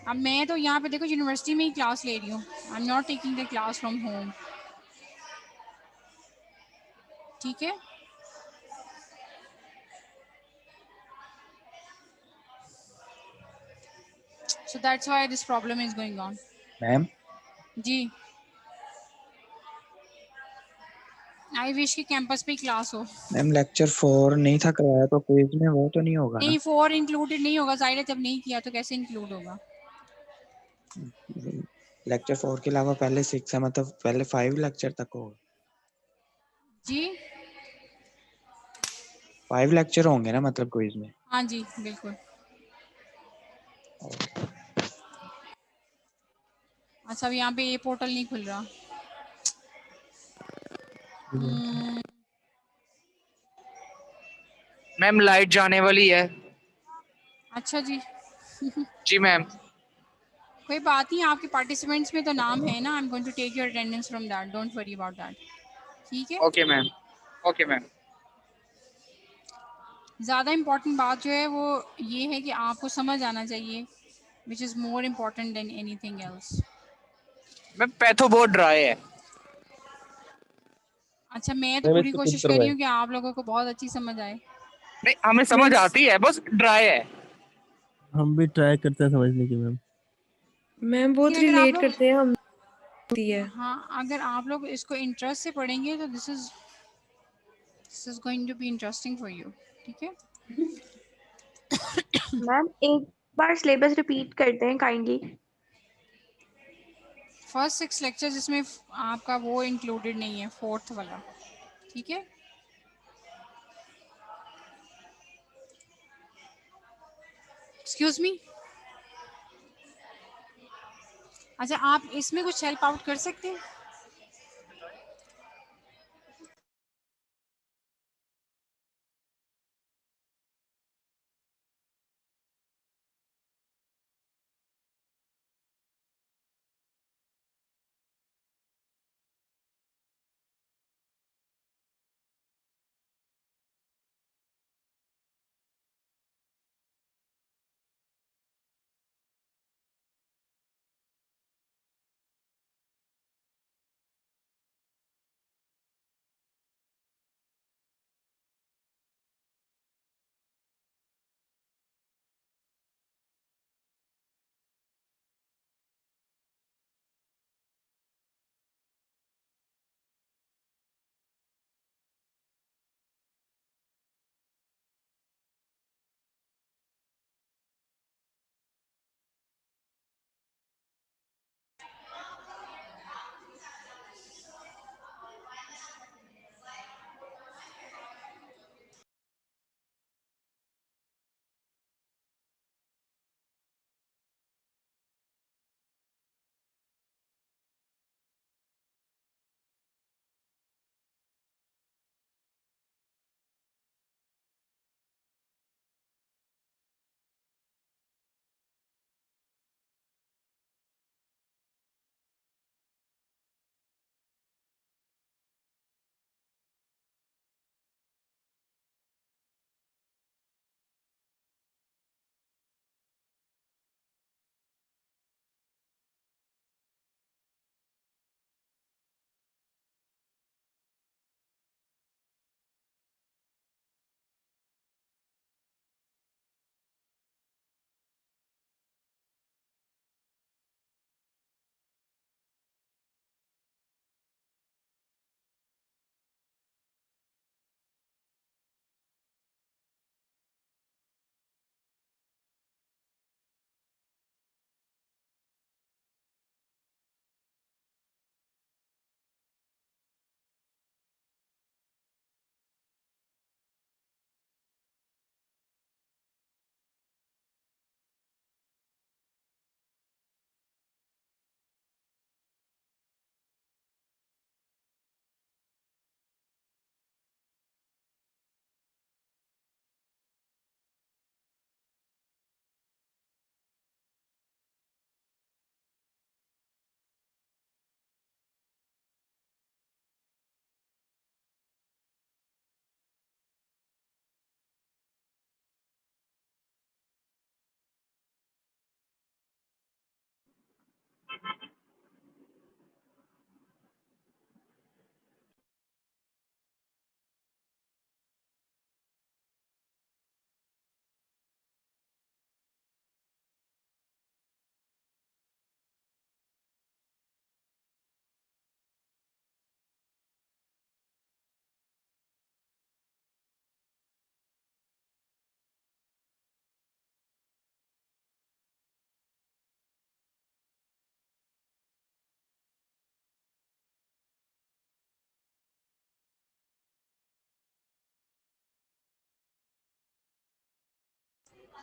Speaker 1: अब मैं तो यहाँ पे देखो यूनिवर्सिटी में ही क्लास ले रही हूँ, I am not taking the class from home. ठीक है, so that's why this problem is going on.
Speaker 8: Ma'am
Speaker 1: जी, आई विश कि कैंपस पे ही क्लास हो।
Speaker 8: मैम लेक्चर 4 नहीं था करवाया तो क्विज में वो तो नहीं होगा ना?
Speaker 1: नहीं, 4 इंक्लूडेड नहीं होगा, जाहिर है जब नहीं किया तो कैसे इंक्लूड होगा।
Speaker 8: लेक्चर 4 के अलावा पहले 6 है, मतलब पहले 5 लेक्चर तक होगा।
Speaker 1: जी
Speaker 8: 5 लेक्चर होंगे ना मतलब क्विज में?
Speaker 1: हाँ जी बिल्कुल। अच्छा, अब यहाँ पे ये पोर्टल नहीं खुल रहा।
Speaker 9: मैम लाइट जाने वाली है।
Speaker 1: अच्छा जी,
Speaker 9: जी मैम।
Speaker 1: कोई बात नहीं, आपके पार्टिसिपेंट्स में तो नाम है ना, I am going to take your attendance from that, don't worry about that. ठीक है,
Speaker 9: ओके मैम। Okay ma'am.
Speaker 1: ज़्यादा इम्पोर्टेंट बात जो है वो ये है कि आपको समझ आना चाहिए, which is more important than anything else.
Speaker 9: Ma'am patho बहुत ड्राई है।
Speaker 1: अच्छा, मैं तो
Speaker 5: मैम
Speaker 1: पूरी
Speaker 5: इसको चुप
Speaker 1: कोशिश कर रही
Speaker 5: करवाएं।
Speaker 1: हूँ कि आप लोगों को बहुत अच्छी समझ आए।
Speaker 9: नहीं हमें समझ
Speaker 2: मैम
Speaker 9: आती है, बस ड्राई है।
Speaker 7: हम भी ट्राई करते हैं समझने की मैम।
Speaker 2: मैम बहुत
Speaker 1: लेकिन अगर आप
Speaker 2: रिलेट
Speaker 1: लोग,
Speaker 2: करते हैं हम होती है।
Speaker 1: हाँ अगर आप लोग इसको इंटरेस्ट से पढ़ेंगे तो this is going to be interesting for you. ठीक है,
Speaker 3: मैम एक बार सिलेबस रिपीट करते हैं काइंडली।
Speaker 1: फर्स्ट 6 लेक्चर जिसमें आपका वो इंक्लूडेड नहीं है, फोर्थ वाला। ठीक है, एक्सक्यूज मी। अच्छा, आप इसमें कुछ हेल्प आउट कर सकते हैं?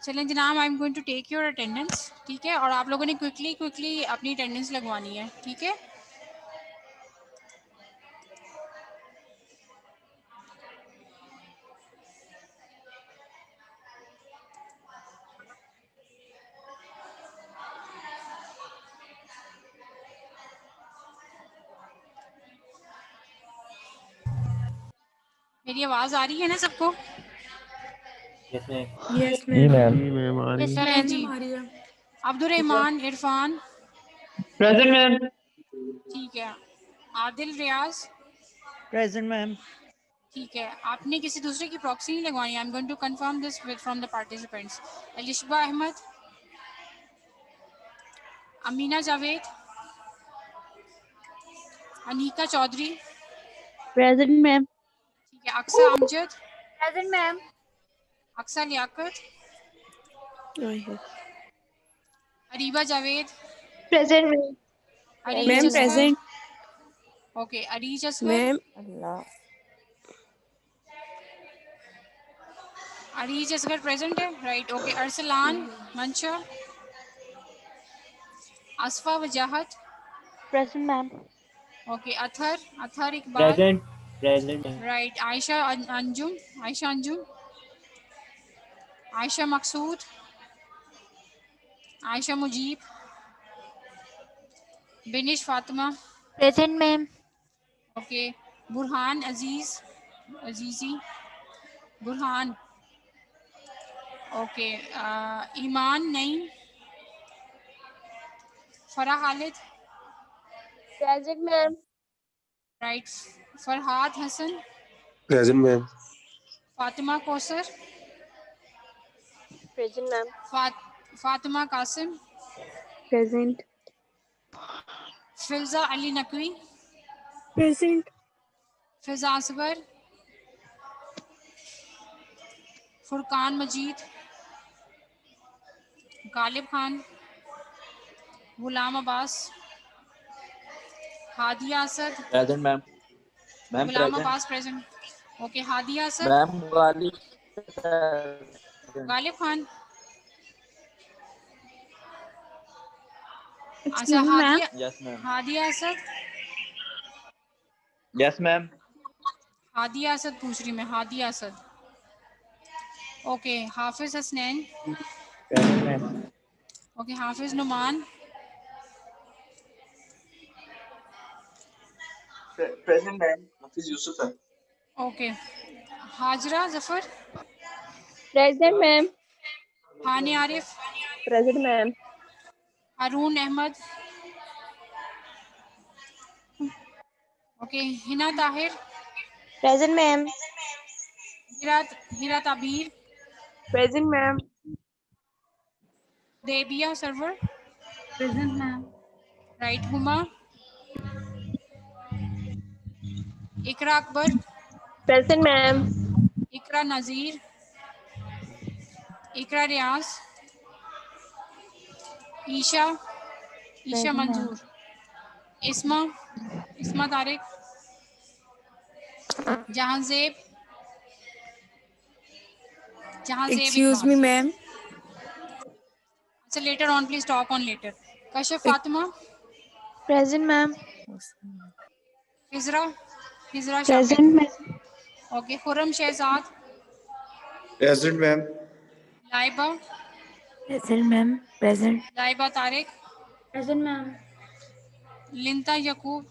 Speaker 1: चलें जनाब, I am going to take your attendance, ठीक है, और आप लोगों ने क्विकली अपनी अटेंडेंस लगवानी है, ठीक है। मेरी आवाज़ आ रही है ना सबको?
Speaker 2: यस
Speaker 7: जी
Speaker 2: मैम।
Speaker 7: मैम आ रही है।
Speaker 1: चलें जी, अब्दुल इरफान,
Speaker 9: प्रेजेंट मैम।
Speaker 1: ठीक है, आदिल, रियाज,
Speaker 10: प्रेजेंट मैम।
Speaker 1: ठीक है। आपने किसी दूसरे की प्रॉक्सी नहीं लगवानी। I am going to confirm this with from the participants. Alishba Ahmed, Amina Javed, Aneeka Chaudhry,
Speaker 6: present ma'am.
Speaker 1: ठीक है। Aqsa Amjad,
Speaker 6: present ma'am.
Speaker 1: अक्सा लियाकत,
Speaker 2: आई है।
Speaker 1: Areeba Javed,
Speaker 3: present ma'am.
Speaker 1: Areej
Speaker 2: ma'am
Speaker 1: Asghar,
Speaker 2: present.
Speaker 1: Okay, Areej Asghar,
Speaker 2: ma'am
Speaker 1: Areej Asghar present है, right, okay. Arsalan Mansha, Asfa Wajahat,
Speaker 6: present ma'am.
Speaker 1: Okay. Athar Iqbal,
Speaker 10: present ma'am.
Speaker 1: Right. Ayesha Anjum, Ayesha Maqsood, Ayesha Mujeeb, Binish Fatima,
Speaker 6: present ma'am.
Speaker 1: Okay. Burhan Azizi, Burhan, okay. Iman Naeem, Farah Khalid,
Speaker 3: present ma'am.
Speaker 1: Right. Farhad Hasan,
Speaker 11: present ma'am.
Speaker 1: Fatima Kausar,
Speaker 3: present ma'am.
Speaker 1: Fatima Qasim,
Speaker 3: present.
Speaker 1: Fiza Ali Naqvi,
Speaker 2: present.
Speaker 1: Fiza Asghar, Furqan Majeed, Ghalib Khan, Ghulam Abbas, Hadiya Asad,
Speaker 10: present ma'am. Ma'am
Speaker 1: Ghulam
Speaker 10: present.
Speaker 1: Abbas present, okay. Hadiya Asad,
Speaker 10: ma'am वाली।
Speaker 1: गालिब खान, अच्छा।
Speaker 3: Excuse me ma'am.
Speaker 10: Yes ma'am.
Speaker 1: Hadiya Asad,
Speaker 10: yes ma'am.
Speaker 1: Hadiya Asad पूछ रही मैं, Hadiya Asad, okay. Hafiz Hasnain,
Speaker 10: present ma'am.
Speaker 1: Okay. Hafiz Noman,
Speaker 11: present ma'am. Hafiz Yousuf है।
Speaker 1: Okay. Hajra Zafar,
Speaker 3: present ma'am.
Speaker 1: Hani Arif,
Speaker 3: present ma'am.
Speaker 1: Haroon Ahmed, okay. Hina Tahir,
Speaker 3: present ma'am.
Speaker 1: Hira Tabeer,
Speaker 3: present ma'am.
Speaker 1: Debiya Sarwar,
Speaker 3: present ma'am.
Speaker 1: Right. Huma, Iqra Akbar,
Speaker 3: present ma'am.
Speaker 1: Iqra Nazir, Iqra Riaz, Isha
Speaker 6: present ma'am.
Speaker 1: Manzoor, Isma Tariq, Jahanzeb,
Speaker 2: excuse me
Speaker 1: Iqbal,
Speaker 2: ma'am.
Speaker 1: अच्छा। Later on, please talk on later. Kashaf Fatima,
Speaker 3: present ma'am.
Speaker 1: हिजरा Shakir,
Speaker 3: present ma'am.
Speaker 1: Okay. Khurram Shahzad,
Speaker 11: present ma'am.
Speaker 1: Laiba,
Speaker 2: present ma'am. Present.
Speaker 1: Laiba Tariq,
Speaker 3: present ma'am.
Speaker 1: Linta Yaqoob,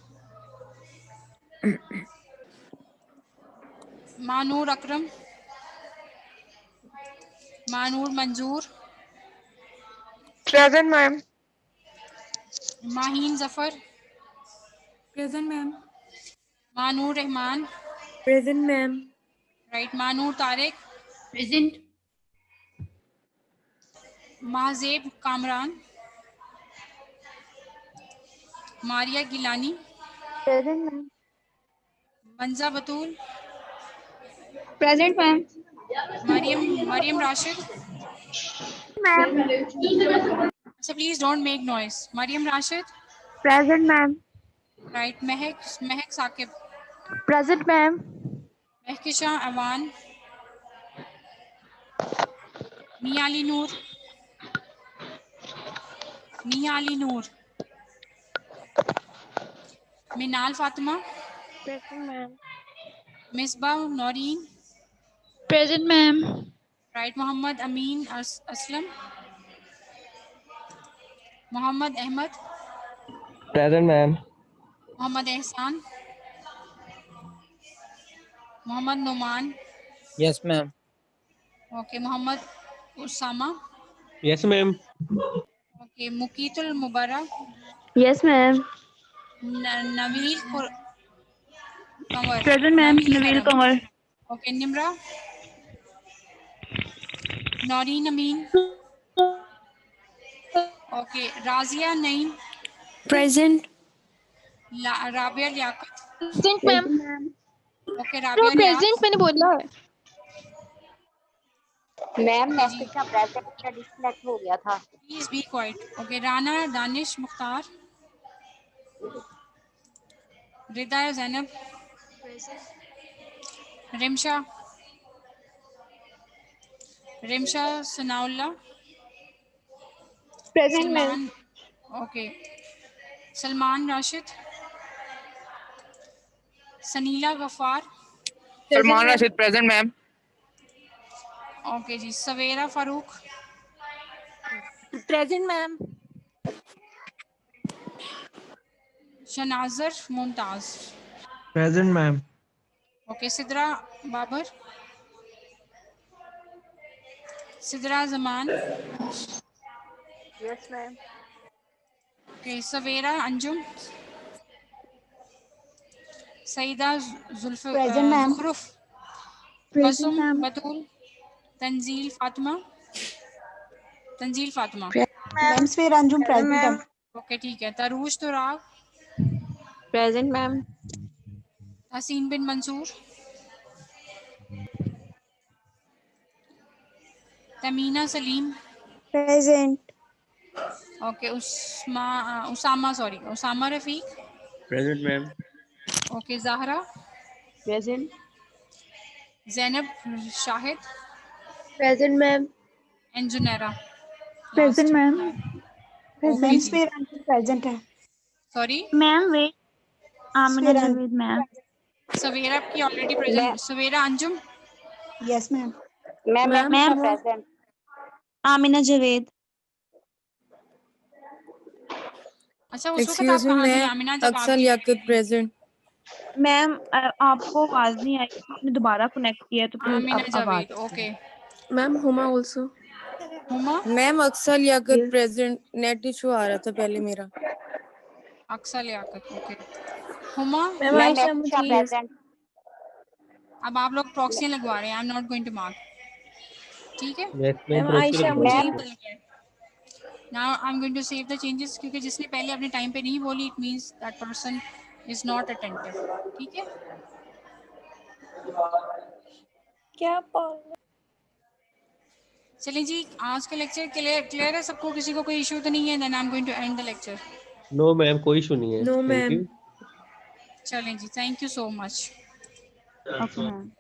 Speaker 1: Manoor Akram, Manoor Manzoor,
Speaker 3: present ma'am.
Speaker 1: Maheen Zafar,
Speaker 2: present ma'am.
Speaker 1: Manoor Rehman,
Speaker 2: present ma'am.
Speaker 1: Right. Manoor Tariq,
Speaker 3: present.
Speaker 1: Mahzeb Kamran, Maria Gilani,
Speaker 3: present ma'am.
Speaker 1: Manza Batool,
Speaker 3: present ma'am.
Speaker 1: Maryam Rashid, अच्छा please don't make noise. Maryam Rashid,
Speaker 3: present ma'am.
Speaker 1: Right. Mahak Saqib,
Speaker 3: present ma'am.
Speaker 1: Mahkisha Awan, Mia Ali Noor, Mia Ali Noor, Minal Fatima,
Speaker 6: Present, ma'am.
Speaker 1: Misbah Naureen,
Speaker 6: Present, ma'am.
Speaker 1: Right, Mohammad Amin Aslam, Mohammad Ahmed,
Speaker 5: Present, ma'am.
Speaker 1: Mohammad Ehsan, Mohammad Noman,
Speaker 10: Yes, ma'am.
Speaker 1: Okay, Mohammad Usama,
Speaker 5: Yes, ma'am.
Speaker 1: Okay, Muqeetul Mubarak,
Speaker 6: Yes, ma'am.
Speaker 1: Naveel Kanwar,
Speaker 6: Present, ma'am.
Speaker 1: Naveel
Speaker 6: Naveel
Speaker 1: Karam,
Speaker 6: Kanwar.
Speaker 1: Okay, Nimra, Naureen Amin, okay, Razia Naeem,
Speaker 2: present.
Speaker 1: Rabia Liaquat,
Speaker 6: Present, ma'am.
Speaker 1: Okay,
Speaker 6: No,
Speaker 1: Rabia Niaz,
Speaker 6: present मैंने बोला है.
Speaker 12: Ma'am
Speaker 1: okay जी,
Speaker 12: message का present का disconnect हो गया था।
Speaker 1: Please be quiet, okay, Rana Danish Mukhtar, Rida Zainab, Rimsha, Rimsha Sanaullah,
Speaker 6: Present, ma'am.
Speaker 1: Salman, okay, Salman Rashid, Sanila Ghaffar,
Speaker 9: Salman Rashid present ma'am.
Speaker 1: Okay जी, Savera Farooq,
Speaker 6: Present, ma'am.
Speaker 1: Shanazar Mumtaz,
Speaker 10: present ma'am.
Speaker 1: Okay, Sidra Babar, Sidra Zaman,
Speaker 12: yes ma'am.
Speaker 1: Okay, Savera Anjum, Saeeda
Speaker 12: present ma'am.
Speaker 1: Zukhruf,
Speaker 6: Present,
Speaker 1: Masoom
Speaker 6: ma'am.
Speaker 1: Batool, Tanzeel Fatima, Tanzeel Fatima,
Speaker 12: ma'am Savera Anjum present है।
Speaker 1: ओके ठीक है, तरूज तुराग,
Speaker 6: Present, ma'am.
Speaker 1: हसीन बिन Mansoor, Tamina Saleem,
Speaker 12: present.
Speaker 1: Okay, Usama sorry, Usama Rafiq,
Speaker 7: present ma'am.
Speaker 1: Okay, Zahra,
Speaker 6: Present.
Speaker 1: Zainab Shahid,
Speaker 6: Present, ma'am.
Speaker 1: And Junaira,
Speaker 6: Present, ma'am.
Speaker 12: Ma'am Savera Anjum present है।
Speaker 1: Sorry,
Speaker 6: Ma'am, wait. Amina
Speaker 12: Savera
Speaker 6: Javed, ma'am.
Speaker 1: Savera की already
Speaker 12: मैं
Speaker 1: present, Savera Anjum,
Speaker 12: yes ma'am. Ma'am
Speaker 6: Ma'am,
Speaker 12: present.
Speaker 6: Amina Javed.
Speaker 1: अच्छा उस वक्त आप
Speaker 2: excuse me,
Speaker 1: कहाँ थी
Speaker 2: मैं
Speaker 1: आमिना जब
Speaker 2: अक्सर
Speaker 1: आपकी
Speaker 2: याकूत प्रेजेंट।
Speaker 6: मैम आपको आवाज नहीं आई, आपने दोबारा कनेक्ट किया तो प्लीज
Speaker 1: आमिना
Speaker 6: अब
Speaker 1: जावेद,
Speaker 6: आवाज.
Speaker 1: Okay,
Speaker 2: ma'am Huma also.
Speaker 1: Huma,
Speaker 2: ma'am Aqsa Yaqoot
Speaker 6: Yes.
Speaker 2: Present, net issue आ रहा था पहले मेरा।
Speaker 1: Aqsa Liaquat, okay, Huma,
Speaker 6: ma'am
Speaker 12: ma'am
Speaker 6: Ayesha
Speaker 12: next
Speaker 6: मुझे.
Speaker 12: प्रेजेंट।
Speaker 1: अब आप लोग प्रॉक्सी लगवा रहे हैं, I am not going to mark, ठीक है,
Speaker 5: Yes, ma'am.
Speaker 6: Ma'am
Speaker 5: Proxy
Speaker 6: Ayesha
Speaker 5: लगवाइए।
Speaker 12: मैम
Speaker 6: मुझे.
Speaker 1: Now I am going to save the changes, क्योंकि जिसने पहले अपने टाइम पे नहीं बोली, it means that person is not attentive, ठीक है,
Speaker 6: क्या
Speaker 1: चलिए जी, आज का लेक्चर क्लियर है सबको, किसी को कोई इशू तो नहीं है, then I am going to end the lecture,
Speaker 5: No, ma'am, कोई इशू नहीं है।
Speaker 2: No
Speaker 5: Thank
Speaker 2: ma'am.
Speaker 5: you.
Speaker 1: चलें जी, thank you so much.
Speaker 6: Okay ma'am.